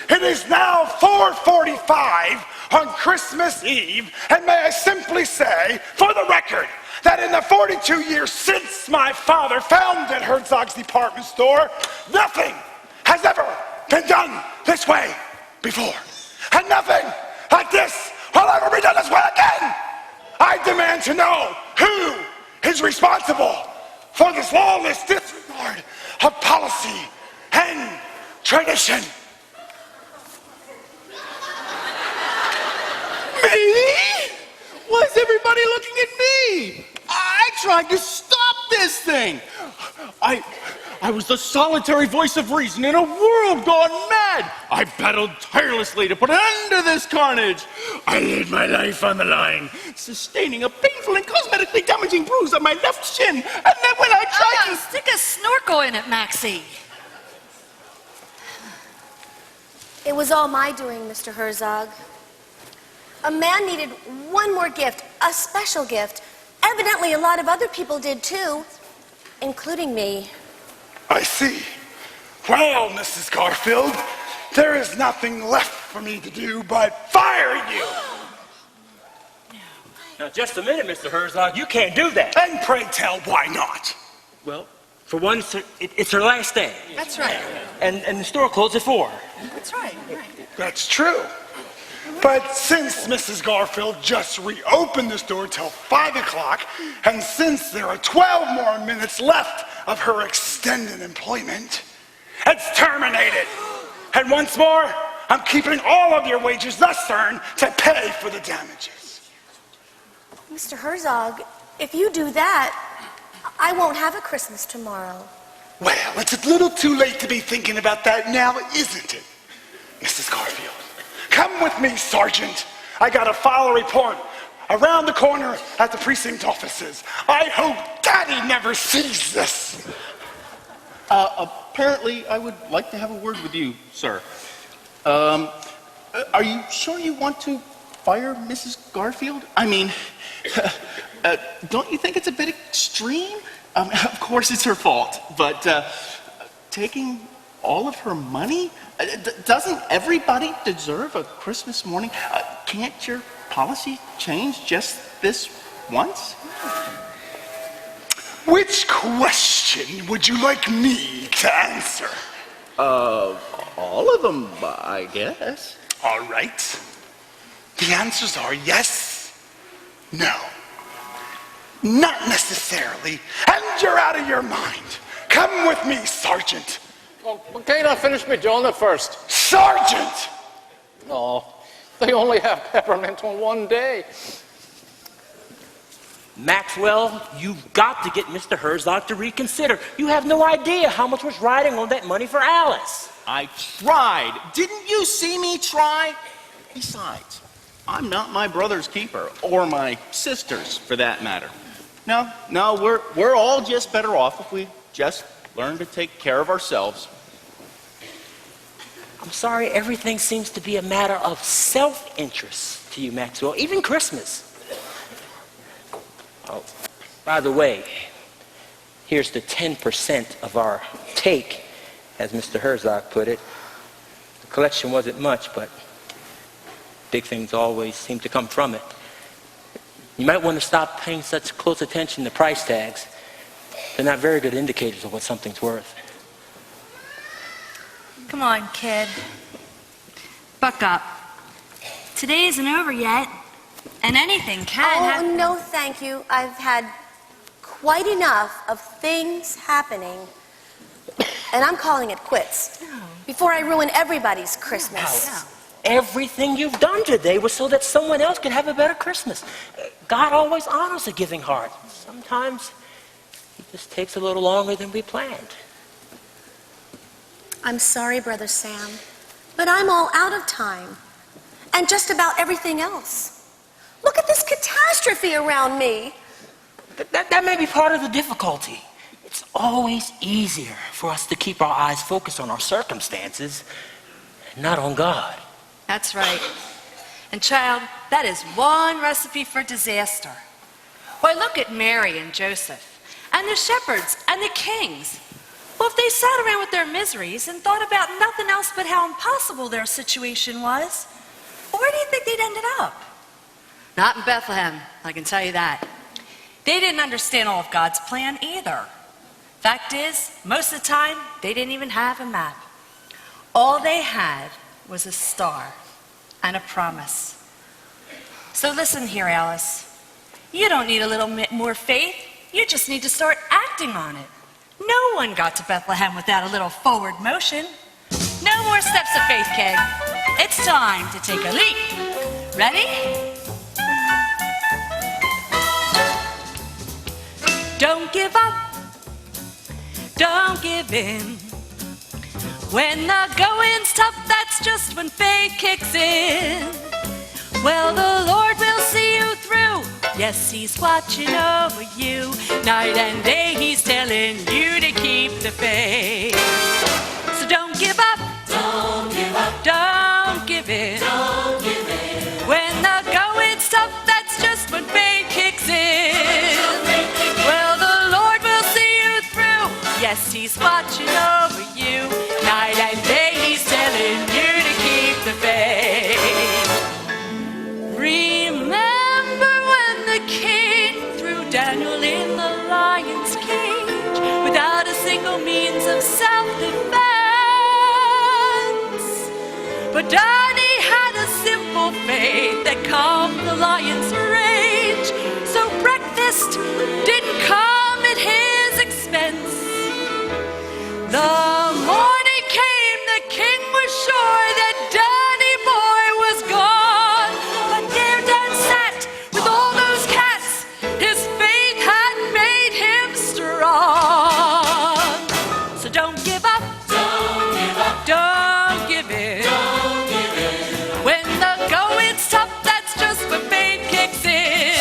J: it is now 4:45 on Christmas Eve, and may I simply say, for the record, that in the 42 years since my father founded Herzog's department store, nothing has ever been done this way before. And nothing like this will ever be done this way again. I demand to know who is responsible for this lawless disregard of policy and tradition.
H: Me? Why is everybody looking at me? I tried to stop this thing. I was the solitary voice of reason in a world gone mad. I battled tirelessly to put an end to this carnage. I laid my life on the line, sustaining a painful and cosmetically damaging bruise on my left shin. And then when I tried to...
M: Stick a snorkel in it, Maxie.
E: It was all my doing, Mr. Herzog. A man needed one more gift, a special gift. Evidently, a lot of other people did too, including me.
J: I see. Well, Mrs. Garfield, there is nothing left for me to do but fire you.
F: Now, just a minute, Mr. Herzog. You can't do that.
J: And pray tell, why not?
F: Well, for one, it's her last day.
I: That's right.
F: And the store closed at 4.
I: That's right.
J: That's true. But since Mrs. Garfield just reopened the store till 5 o'clock, and since there are 12 more minutes left of her extended employment, it's terminated. And once more, I'm keeping all of your wages thus earned to pay for the damages.
E: Mr. Herzog, if you do that, I won't have a Christmas tomorrow.
J: Well, it's a little too late to be thinking about that now, isn't it, Mrs. Garfield? Come with me, Sergeant. I gotta file a report around the corner at the precinct offices. I hope Daddy never sees this.
H: Apparently, I would like to have a word with you, sir. Are you sure you want to fire Mrs. Garfield? I mean, don't you think it's a bit extreme? Of course it's her fault, but taking all of her money? Doesn't everybody deserve a Christmas morning? Can't your policy change just this once?
J: Which question would you like me to answer?
H: All of them, I guess.
J: All right. The answers are yes, no. Not necessarily. And you're out of your mind. Come with me, Sergeant.
G: Well, can't I finish my donut first?
J: Sergeant!
G: Oh, they only have peppermint on one day.
F: Maxwell, you've got to get Mr. Herzog to reconsider. You have no idea how much was riding on that money for Alice.
H: I tried. Didn't you see me try? Besides, I'm not my brother's keeper, or my sister's, for that matter. No, we're all just better off if we just learn to take care of ourselves.
F: I'm sorry, everything seems to be a matter of self-interest to you, Maxwell, even Christmas. Oh, by the way, here's the 10% of our take, as Mr. Herzog put it. The collection wasn't much, but big things always seem to come from it. You might want to stop paying such close attention to price tags. They're not very good indicators of what something's worth.
O: Come on, kid. Buck up. Today isn't over yet, and anything can happen.
E: Oh, no, thank you. I've had quite enough of things happening, and I'm calling it quits before I ruin everybody's Christmas.
F: Alice, everything you've done today was so that someone else could have a better Christmas. God always honors a giving heart. Sometimes it just takes a little longer than we planned.
E: I'm sorry, Brother Sam, but I'm all out of time, and just about everything else. Look at this catastrophe around me.
F: That may be part of the difficulty. It's always easier for us to keep our eyes focused on our circumstances and not on God.
M: That's right. And child, that is one recipe for disaster. Why, look at Mary and Joseph, and the shepherds, and the kings. Well, if they sat around with their miseries and thought about nothing else but how impossible their situation was, well, where do you think they'd ended up? Not in Bethlehem, I can tell you that. They didn't understand all of God's plan either. Fact is, most of the time, they didn't even have a map. All they had was a star and a promise. So listen here, Alice. You don't need a little bit more faith. You just need to start acting on it. No one got to Bethlehem without a little forward motion. No more steps of faith, kid. It's time to take a leap. Ready? Don't give up. Don't give in. When the going's tough, that's just when faith kicks in. Well, the Lord will see you through. Yes, He's watching over you. Night and day, He's telling you to keep the faith. So don't give up. Don't give up. Don't give in. Don't give in. When the going's tough, that's just when faith kicks in. Well, the Lord will see you through. Yes, He's watching over you. Night and day, He's telling you to keep the faith. Remember when the king threw Daniel in the lion's cage without a single means of self-defense? But Danny had a simple faith that calmed the lion's rage, so breakfast didn't come at his expense. The morning came, the king was sure that Danny boy was gone. But there Dan sat with all those cats, his faith had made him strong. So don't give up. Don't give up. Don't give in. Don't give in. When the going's tough, that's just when faith kicks in.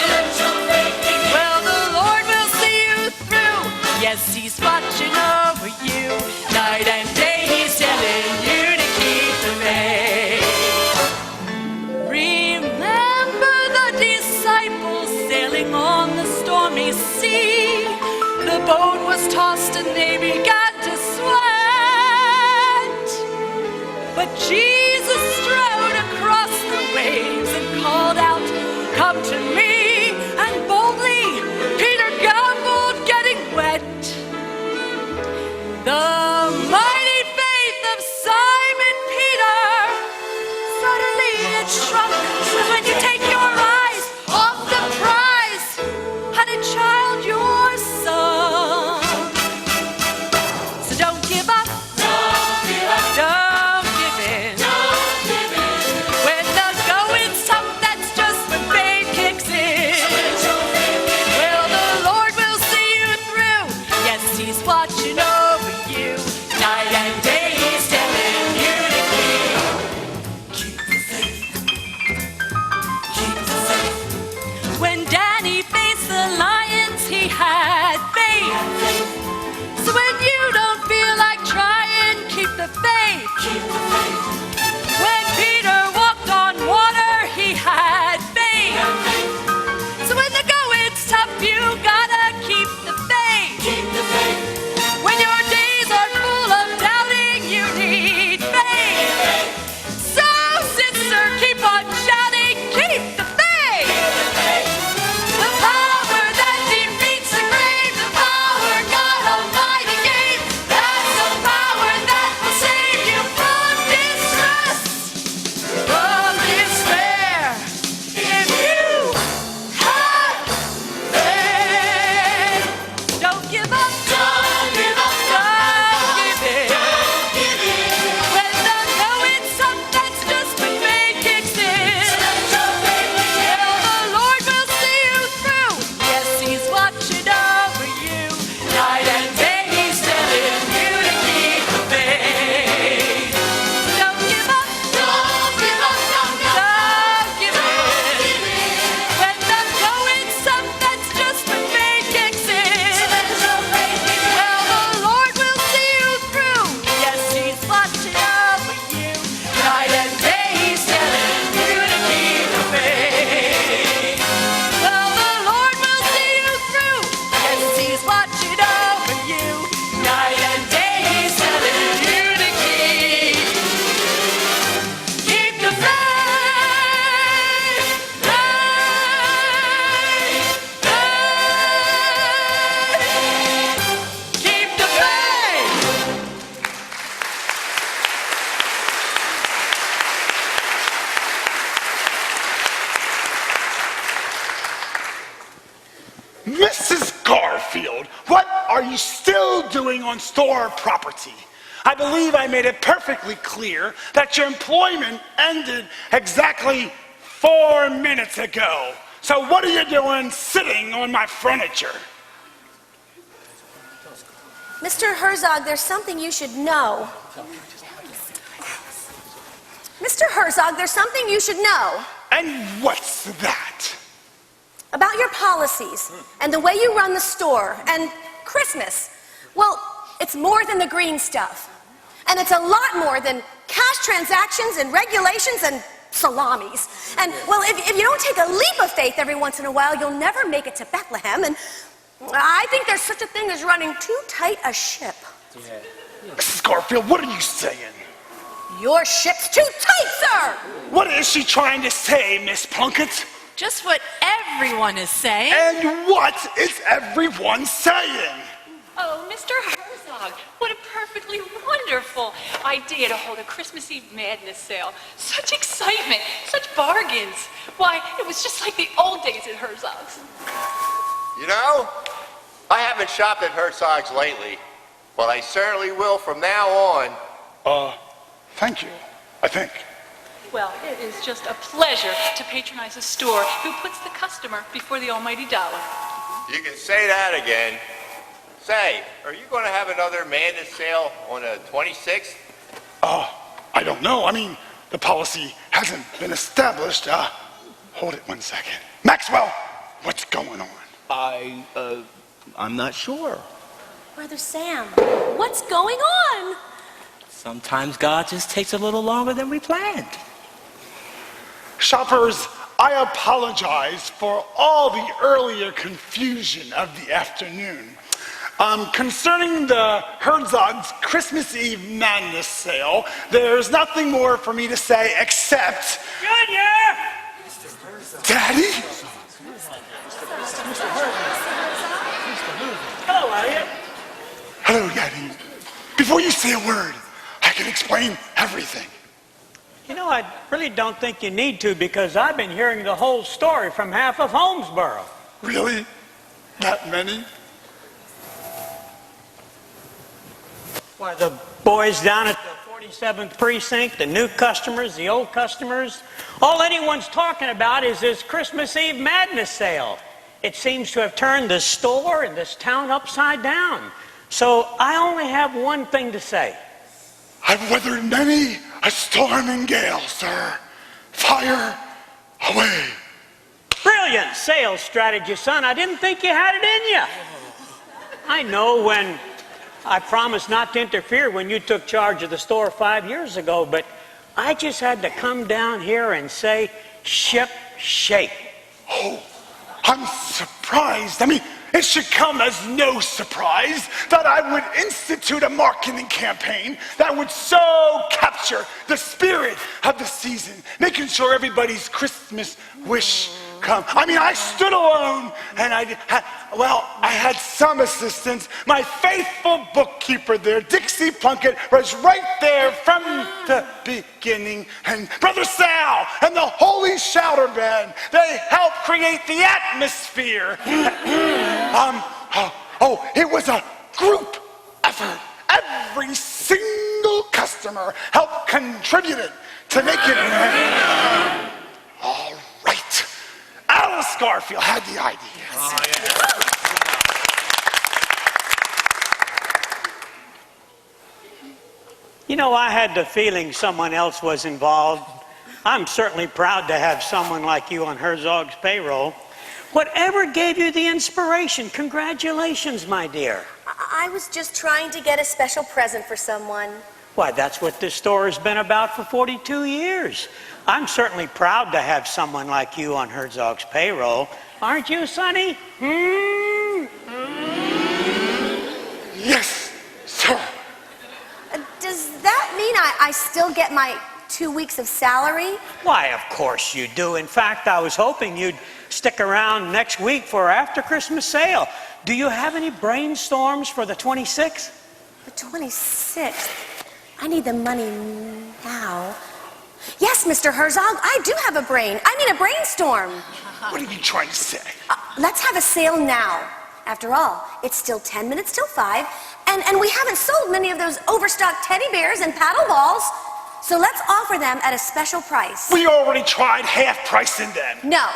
M: Well, the Lord will see you through. Yes, He's watching over you. Night and day, He's telling you to keep the faith. Remember the disciples sailing on the stormy sea. The boat was tossed and they began to sweat. But Jesus strode across the waves and called out, "Come to me," and boldly Peter gambled, getting wet.
J: Mrs. Garfield, what are you still doing on store property? I believe I made it perfectly clear that your employment ended exactly 4 minutes ago. So what are you doing sitting on my furniture?
E: Mr. Herzog, there's something you should know. Mr. Herzog, there's something you should know.
J: And what's that?
E: About your policies and the way you run the store and Christmas. Well, it's more than the green stuff. And it's a lot more than cash transactions and regulations and salamis. And, well, if you don't take a leap of faith every once in a while, you'll never make it to Bethlehem. And I think there's such a thing as running too tight a ship.
J: Mrs. Garfield, what are you saying?
E: Your ship's too tight, sir!
J: What is she trying to say, Miss Plunkett?
M: Just what everyone is saying.
J: And what is everyone saying?
P: Oh, Mr. Herzog, what a perfectly wonderful idea to hold a Christmas Eve madness sale. Such excitement, such bargains. Why, it was just like the old days at Herzog's.
Q: You know, I haven't shopped at Herzog's lately, but I certainly will from now on.
J: Thank you, I think.
P: Well, it is just a pleasure to patronize a store who puts the customer before the almighty dollar.
Q: You can say that again. Say, are you going to have another madness sale on the 26th?
J: I don't know. I mean, the policy hasn't been established. Hold it 1 second. Maxwell, what's going on?
H: I'm not sure.
E: Brother Sam, what's going on?
F: Sometimes God just takes a little longer than we planned.
J: Shoppers, I apologize for all the earlier confusion of the afternoon. Concerning the Herzog's Christmas Eve Madness sale, there's nothing more for me to say except...
L: Junior!
J: Daddy?
L: Hello, Elliot.
J: Hello, Daddy. Before you say a word, I can explain everything.
R: You know, I really don't think you need to, because I've been hearing the whole story from half of Holmesboro.
J: Really? That many?
R: Why, the boys down at the 47th precinct, the new customers, the old customers, all anyone's talking about is this Christmas Eve madness sale. It seems to have turned this store and this town upside down. So I only have one thing to say.
J: I've weathered many a storm and gale, sir. Fire away.
R: Brilliant sales strategy, son. I didn't think you had it in you. I know when I promised not to interfere when you took charge of the store 5 years ago, but I just had to come down here and say, ship shape.
J: Oh, I'm surprised. I mean, it should come as no surprise that I would institute a marketing campaign that would so capture the spirit of the season, making sure everybody's Christmas wish come. I mean, I stood alone, and I had some assistance. My faithful bookkeeper there, Dixie Plunkett, was right there from the beginning. And Brother Sal and the Holy Shouter Band, they helped create the atmosphere. It was a group effort. Every single customer helped contribute it to make it. All right. Alice Garfield had the idea.
R: You know, I had the feeling someone else was involved. I'm certainly proud to have someone like you on Herzog's payroll. Whatever gave you the inspiration, congratulations, my dear.
E: I was just trying to get a special present for someone.
R: Why, that's what this store has been about for 42 years. I'm certainly proud to have someone like you on Herzog's payroll. Aren't you, Sonny?
J: Yes, sir.
E: Does that mean I still get my 2 weeks of salary?
R: Why, of course you do. In fact, I was hoping you'd stick around next week for our after-Christmas sale. Do you have any brainstorms for the 26th?
E: The 26th? I need the money now. Yes, Mr. Herzog, I do have a brain. I mean a brainstorm.
J: What are you trying to say?
E: Let's have a sale now. After all, it's still 10 minutes till 5, and we haven't sold many of those overstocked teddy bears and paddle balls. So let's offer them at a special price.
J: We already tried half pricing them.
E: No.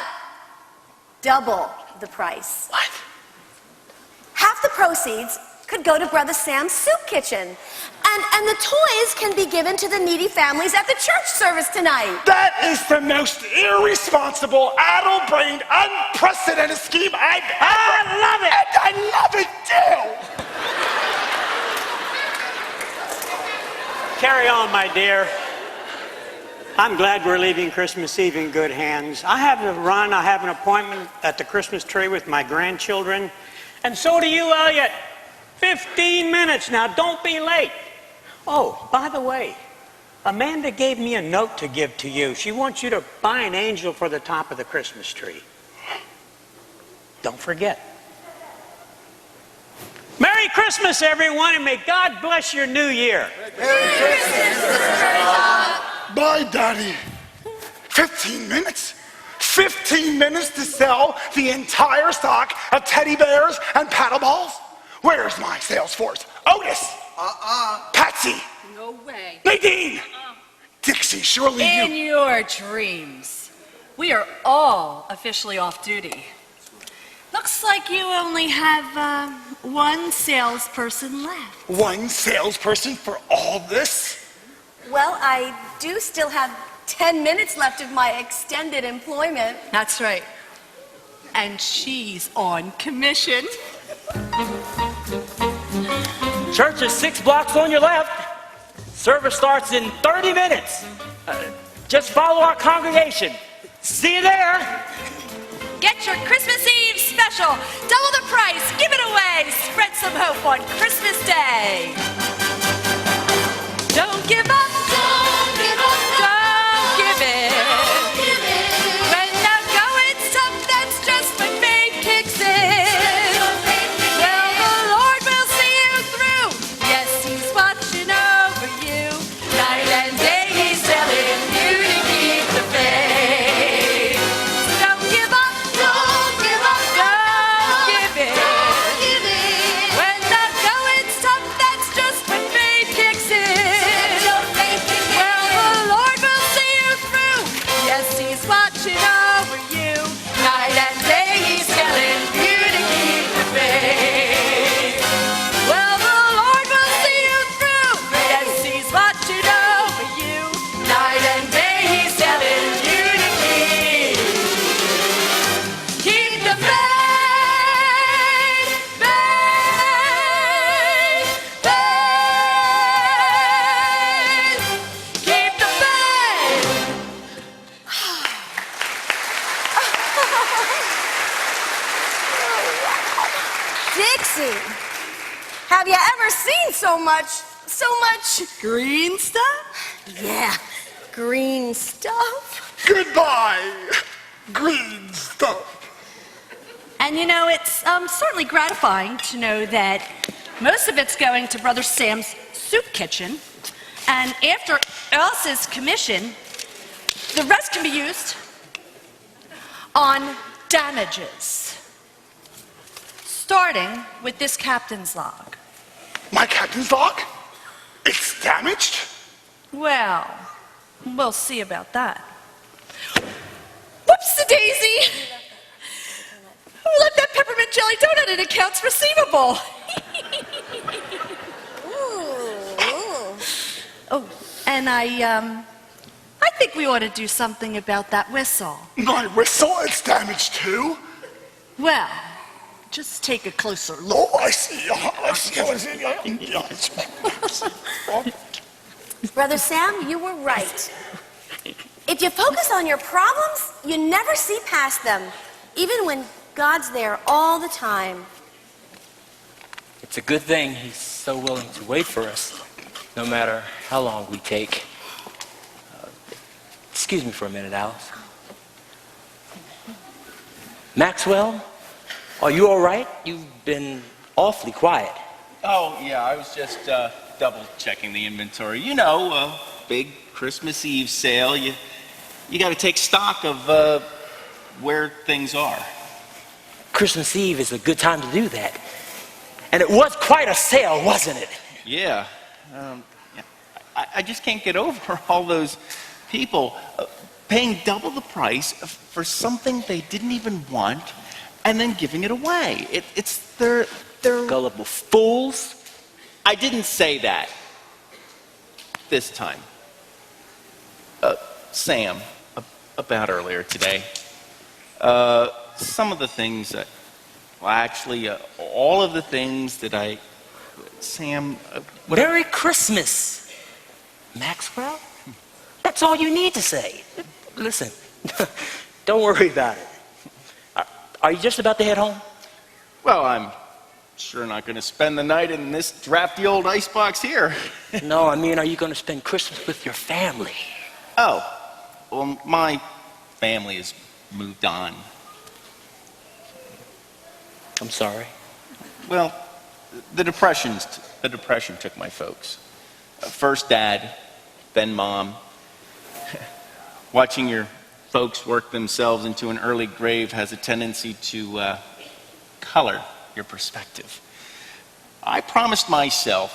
E: Double the price.
J: What?
E: Half the proceeds could go to Brother Sam's soup kitchen. And the toys can be given to the needy families at the church service tonight.
J: That is the most irresponsible, addle-brained, unprecedented scheme I've ever...
R: I love it!
J: And I love it too!
R: Carry on, my dear. I'm glad we're leaving Christmas Eve in good hands. I have to run. I have an appointment at the Christmas tree with my grandchildren. And so do you, Elliot. 15 minutes now. Don't be late. Oh, by the way, Amanda gave me a note to give to you. She wants you to buy an angel for the top of the Christmas tree. Don't forget. Merry Christmas, everyone, and may God bless your new year.
J: Merry Christmas, Bye, Daddy. 15 minutes? 15 minutes to sell the entire stock of teddy bears and paddle balls? Where's my sales force? Otis! Patsy!
M: No way.
J: Nadine! Dixie, surely
M: In your dreams. We are all officially off duty. Looks like you only have one salesperson left.
J: One salesperson for all this?
E: Well, I do still have 10 minutes left of my extended employment.
M: That's right. And she's on commission.
F: Church is 6 blocks on your left. Service starts in 30 minutes. Just follow our congregation. See you there.
M: Get your Christmas Eve special. Double the price. Give it away. Spread some hope on Christmas Day. Don't give up. Don't give up. Don't give in. Don't give in. When the going's tough, that's just when faith kicks in. Well, the Lord will see you through. Yes, He's watching over you. Night and day He's telling you to keep the faith. So don't give up. Don't give up. Don't give in. Don't give in. When the going's tough, that's just when faith kicks in. Well, the Lord will see you through. Yes, He's watching over you. Night and day He's telling you to keep the faith. Well, the Lord will see you through. Yes, He's watching over you. Night and day He's telling you to keep the faith. Keep the faith.
E: Dixie, have you ever seen so much
M: green stuff?
E: Yeah, green stuff.
J: Goodbye, green stuff.
M: And you know, it's certainly gratifying to know that most of it's going to Brother Sam's soup kitchen. And after Elsa's commission, the rest can be used on damages. Starting with this captain's log.
J: My captain's log? It's damaged?
M: Well, we'll see about that. Whoops-a-daisy! Who left that peppermint jelly donut in accounts receivable? Oh, and I think we ought to do something about that whistle.
J: My whistle? It's damaged too?
M: Well, just take a closer look.
J: Oh, I see.
E: Brother Sam, you were right. If you focus on your problems, you never see past them, even when God's there all the time.
F: It's a good thing He's so willing to wait for us, no matter how long we take. Excuse me for a minute, Alice. Maxwell, are you all right? You've been awfully quiet.
H: Oh, yeah, I was just double checking the inventory. You know, big Christmas Eve sale, you got to take stock of where things are.
F: Christmas Eve is a good time to do that. And it was quite a sale, wasn't it?
H: Yeah. I just can't get over all those people paying double the price for something they didn't even want and then giving it away. They're
F: gullible fools.
H: I didn't say that this time. Sam, about earlier today, some of the things that, well, actually, all of the things that Sam...
F: Merry Christmas, Maxwell. That's all you need to say. Listen, don't worry about it. Are you just about to head home?
H: Well, I'm sure not going to spend the night in this drafty old icebox here.
F: No, I mean, are you going to spend Christmas with your family?
H: Oh, well, my family has moved on.
F: I'm sorry.
H: Well, the depression took my folks. First Dad, then Mom. Watching your folks work themselves into an early grave has a tendency to color your perspective. I promised myself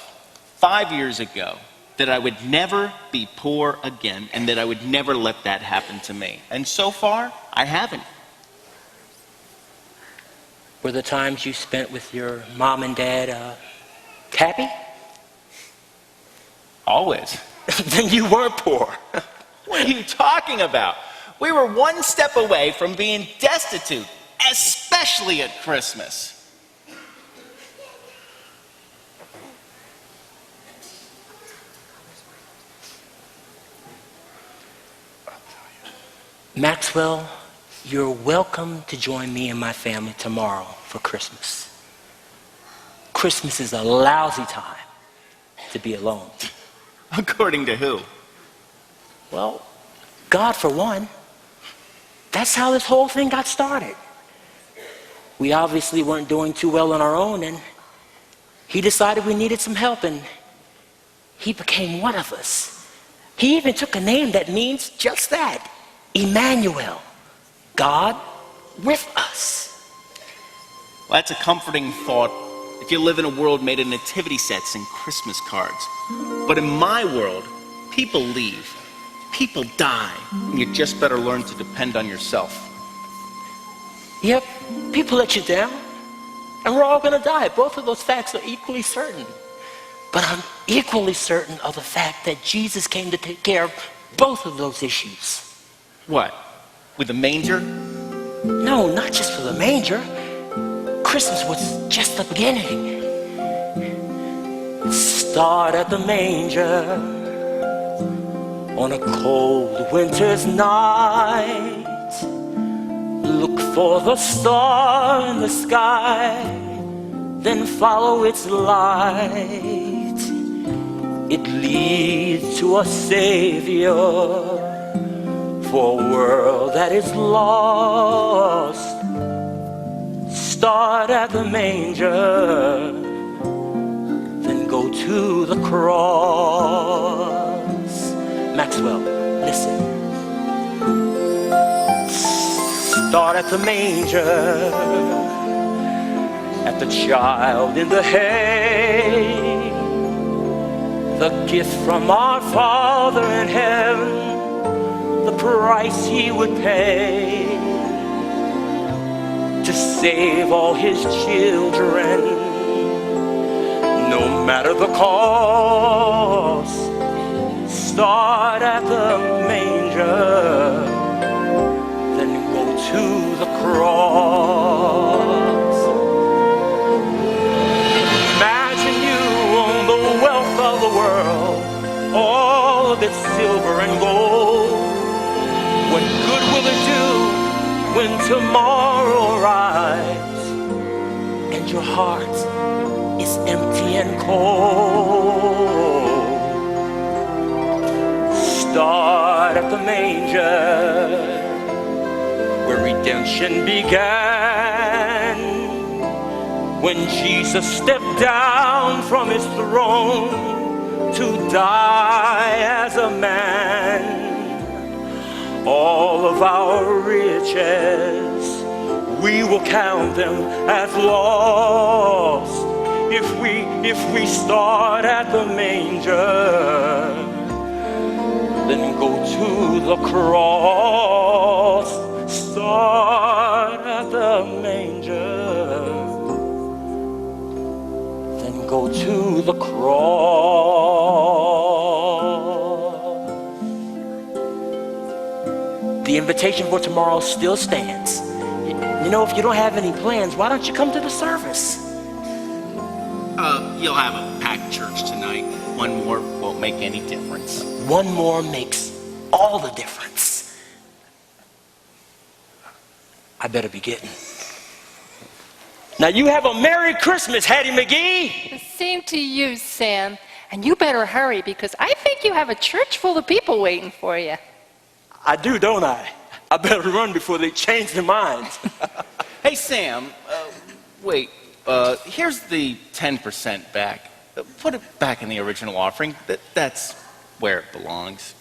H: 5 years ago that I would never be poor again and that I would never let that happen to me. And so far, I haven't.
F: Were the times you spent with your mom and dad happy?
H: Always.
F: Then you weren't poor.
H: What are you talking about? We were one step away from being destitute, especially at Christmas.
F: Maxwell, you're welcome to join me and my family tomorrow for Christmas. Christmas is a lousy time to be alone.
H: According to who?
F: Well, God for one. That's how this whole thing got started. We obviously weren't doing too well on our own, and he decided we needed some help, and he became one of us. He even took a name that means just that, Emmanuel, God with us.
H: Well, that's a comforting thought if you live in a world made of nativity sets and Christmas cards. But in my world, people leave, people die, and you just better learn to depend on yourself.
F: Yep, people let you down, and we're all gonna die. Both of those facts are equally certain. But I'm equally certain of the fact that Jesus came to take care of both of those issues.
H: What? With the manger?
F: No, not just for the manger. Christmas was just the beginning. Start at the manger on a cold winter's night. Look for the star in the sky, then follow its light. It leads to a Savior for a world that is lost. Start at the manger, then go to the cross. Maxwell, listen. Start at the manger, at the child in the hay, the gift from our Father in heaven, the price he would pay to save all his children, no matter the cost. Start at the manger, then go to the cross. Imagine you own the wealth of the world, all of its silver and gold. What good will it do when tomorrow arrives and your heart is empty and cold? Start at the manger, where redemption began, when Jesus stepped down from his throne to die as a man. All of our riches, we will count them as lost if we start at the manger, then go to the cross. Start at the manger, then go to the cross. The invitation for tomorrow still stands. You know, if you don't have any plans, why don't you come to the service?
H: You'll have a packed church tonight. One more won't make any difference.
F: One more makes all the difference. I better be getting. Now you have a Merry Christmas, Hattie McGee.
A: The same to you, Sam. And you better hurry because I think you have a church full of people waiting for you.
F: I do, don't I? I better run before they change their minds.
H: Hey, Sam, wait. Here's the 10% back. Put it back in the original offering. That's where it belongs.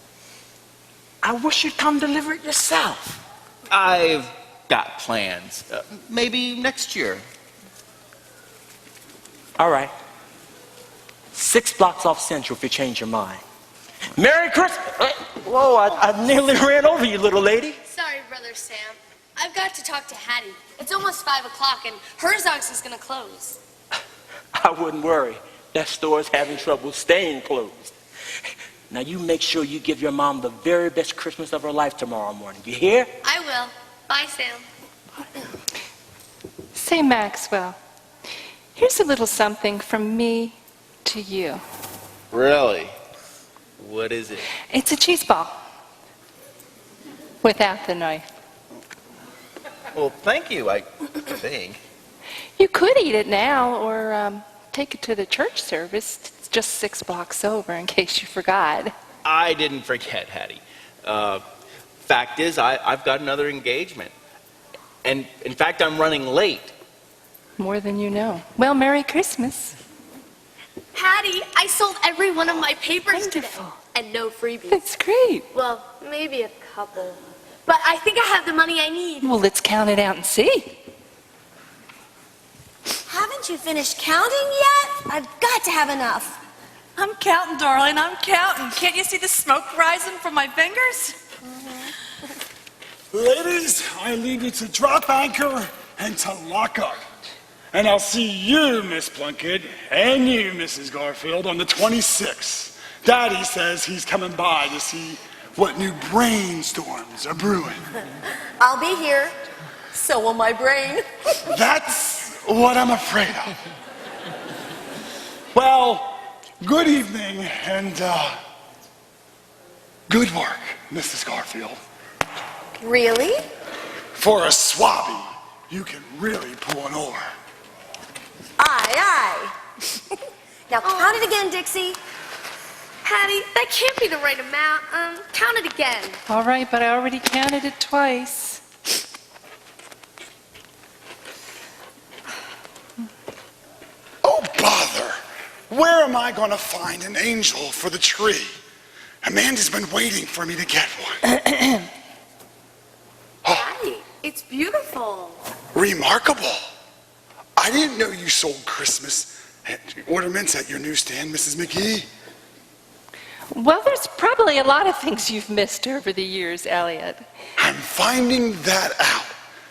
F: I wish you'd come deliver it yourself.
H: I've got plans. Maybe next year.
F: All right. 6 blocks off Central if you change your mind. Merry Christmas! Whoa, I nearly ran over you, little lady.
C: Sorry, Brother Sam. I've got to talk to Hattie. It's almost 5 o'clock and Herzog's is going to close.
F: I wouldn't worry. That store's having trouble staying closed. Now you make sure you give your mom the very best Christmas of her life tomorrow morning. You hear?
C: I will. Bye, Sam.
A: Say, Maxwell, here's a little something from me to you.
H: Really? What is it?
A: It's a cheese ball. Without the knife.
H: Well, thank you, I think.
A: You could eat it now or take it to the church service. It's just 6 blocks over in case you forgot.
H: I didn't forget, Hattie. Fact is, I've got another engagement. And in fact, I'm running late.
A: More than you know. Well, Merry Christmas.
C: Hattie, I sold every one of my papers today. And no freebies.
A: That's great.
C: Well, maybe a couple. But I think I have the money I need.
A: Well, let's count it out and see.
E: Haven't you finished counting yet? I've got to have enough.
I: I'm counting, darling. I'm counting. Can't you see the smoke rising from my fingers?
J: Ladies, I leave you to drop anchor and to lock up. And I'll see you, Miss Plunkett, and you, Mrs. Garfield, on the 26th. Daddy says he's coming by to see what new brainstorms are brewing.
E: I'll be here. So will my brain.
J: That's what I'm afraid of. Well, good evening and good work, Mrs. Garfield.
E: Really?
J: For a swabby, you can really pull an oar.
E: Aye, aye. Now count it again, Dixie.
C: Hattie, that can't be the right amount. Count it again.
A: All right, but I already counted it twice.
J: Oh, bother. Where am I going to find an angel for the tree? Amanda's been waiting for me to get one.
C: Hattie, it's beautiful.
J: Remarkable. I didn't know you sold Christmas ornaments at your newsstand, Mrs. McGee.
A: Well, there's probably a lot of things you've missed over the years, Elliot.
J: I'm finding that out.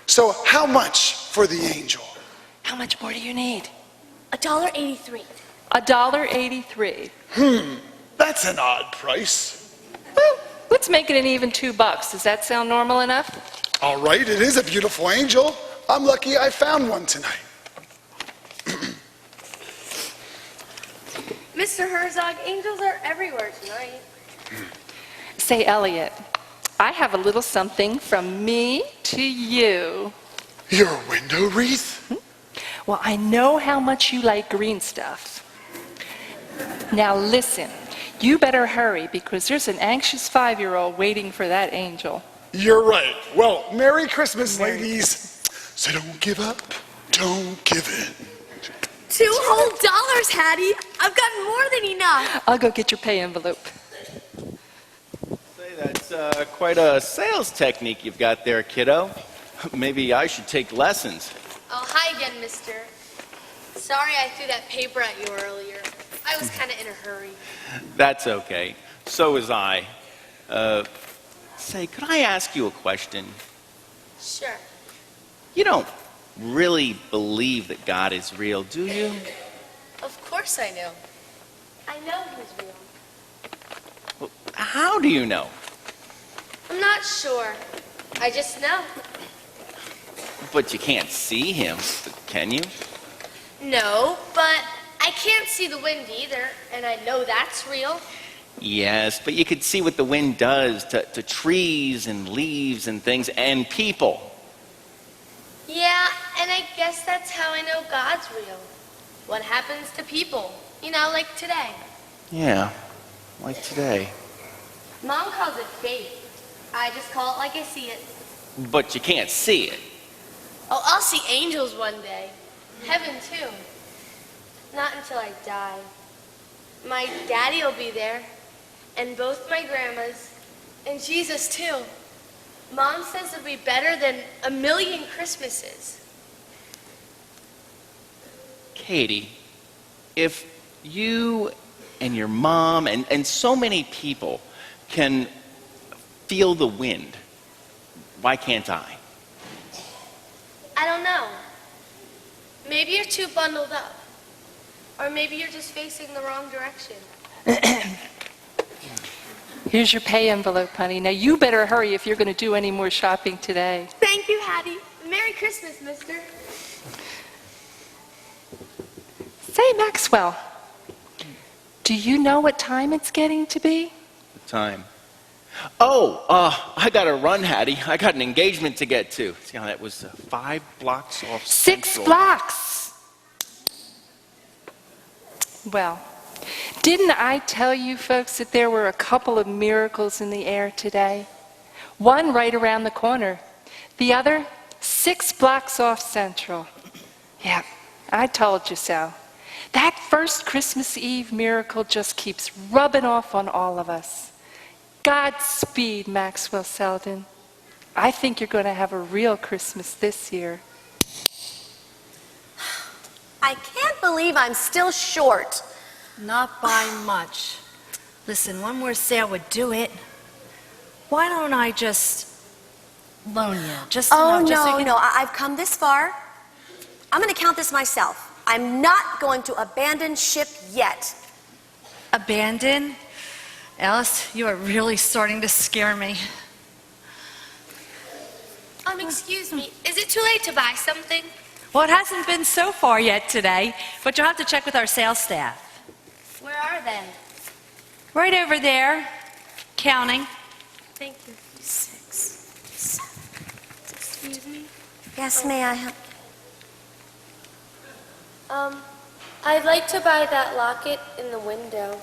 J: So how much for the angel?
A: How much more do you need?
C: $1.83.
A: $1.83.
J: That's an odd price.
A: Well, let's make it an even $2. Does that sound normal enough?
J: All right, it is a beautiful angel. I'm lucky I found one tonight.
C: Mr. Herzog, angels are everywhere tonight.
A: Say, Elliot, I have a little something from me to you.
J: Your window wreath?
A: Well, I know how much you like green stuff. Now listen, you better hurry because there's an anxious 5-year-old waiting for that angel.
J: You're right. Well, Merry Christmas, ladies. So don't give up. Don't give in.
C: $2 whole, Hattie. I've got more than enough.
A: I'll go get your pay envelope.
H: Say, that's quite a sales technique you've got there, kiddo. Maybe I should take lessons.
C: Oh, hi again, mister. Sorry I threw that paper at you earlier. I was kind of in a hurry.
H: That's okay. So was I. Say, could I ask you a question?
C: Sure.
H: You don't really believe that God is real, do you?
C: Of course I know. I know he's real.
H: Well, how do you know?
C: I'm not sure. I just know.
H: But you can't see him, can you?
C: No, but I can't see the wind either, and I know that's real.
H: Yes, but you could see what the wind does to trees and leaves and things and people.
C: Yeah, and I guess that's how I know God's real. What happens to people, you know, like today.
H: Yeah, like today.
C: Mom calls it fate. I just call it like I see it.
H: But you can't see it.
C: Oh, I'll see angels one day. Heaven, too. Not until I die. My daddy will be there, and both my grandmas, and Jesus, too. Mom says it'll be better than 1,000,000 Christmases.
H: Katie, if you and your mom and so many people can feel the wind, why can't I?
C: I don't know. Maybe you're too bundled up. Or maybe you're just facing the wrong direction.
A: Here's your pay envelope, honey. Now you better hurry if you're going to do any more shopping today.
C: Thank you, Hattie. Merry Christmas, mister.
A: Say, Maxwell, do you know what time it's getting to be?
H: What time? Oh, I got to run, Hattie. I got an engagement to get to. See, that was 5 blocks off
A: 6
H: Central.
A: blocks. Well, didn't I tell you folks that there were a couple of miracles in the air today? One right around the corner. The other 6 blocks off Central. Yeah, I told you so. That first Christmas Eve miracle just keeps rubbing off on all of us. Godspeed, Maxwell Selden. I think you're going to have a real Christmas this year.
E: I can't believe I'm still short.
O: Not by much. Listen, one more sale would do it. Why don't I just loan you? Just
E: Oh,
O: just so you
E: no,
O: can-
E: no. I've come this far. I'm going to count this myself. I'm not going to abandon ship yet.
O: Abandon? Alice, you are really starting to scare me.
C: Excuse me. Is it too late to buy something?
O: Well, it hasn't been so far yet today, but you'll have to check with our sales staff.
C: Where are they?
O: Right over there, counting.
C: Thank you.
E: 6, 7.
C: Excuse me?
E: Yes, may I help?
C: I'd like to buy that locket in the window.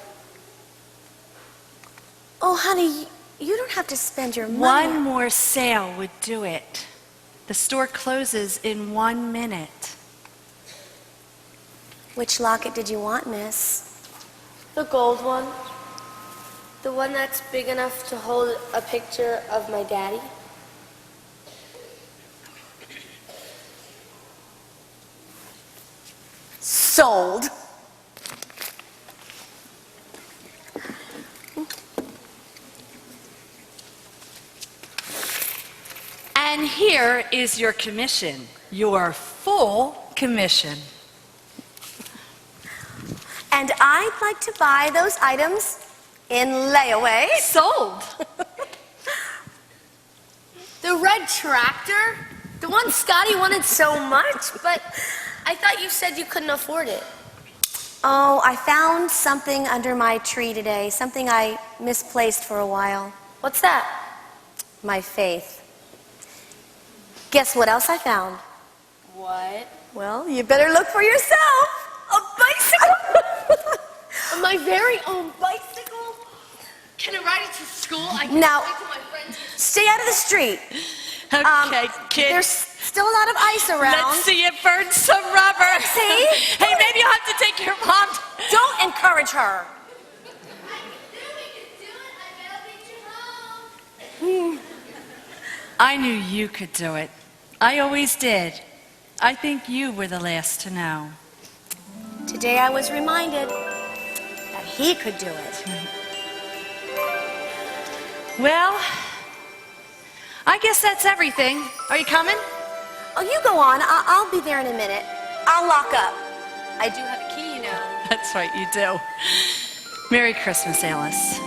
E: Oh, honey, you don't have to spend your money.
O: One more sale would do it. The store closes in 1 minute.
E: Which locket did you want, miss?
C: The gold one. The one that's big enough to hold a picture of my daddy.
E: Sold.
O: And here is your commission, your full commission.
E: And I'd like to buy those items in layaway.
O: Sold.
C: The red tractor? The one Scotty wanted so much, but I thought you said you couldn't afford it.
E: Oh, I found something under my tree today, something I misplaced for a while.
C: What's that?
E: My faith. Guess what else I found?
C: What?
E: Well, you better look for yourself. A bicycle!
C: My very own bicycle? Can I ride it to school? I can
E: Now,
C: ride it to my friends.
E: Stay out of the street.
O: Okay, kid.
E: There's still a lot of ice around.
O: Let's see you burn some rubber.
E: See?
O: Hey, maybe you'll
E: her.
O: I knew you could do it. I always did. I think you were the last to know.
E: Today I was reminded that he could do it.
O: Well, I guess that's everything. Are you coming?
E: Oh, you go on. I'll be there in a minute. I'll lock up. I do have a key, you know.
O: That's right, you do. Merry Christmas, Alice.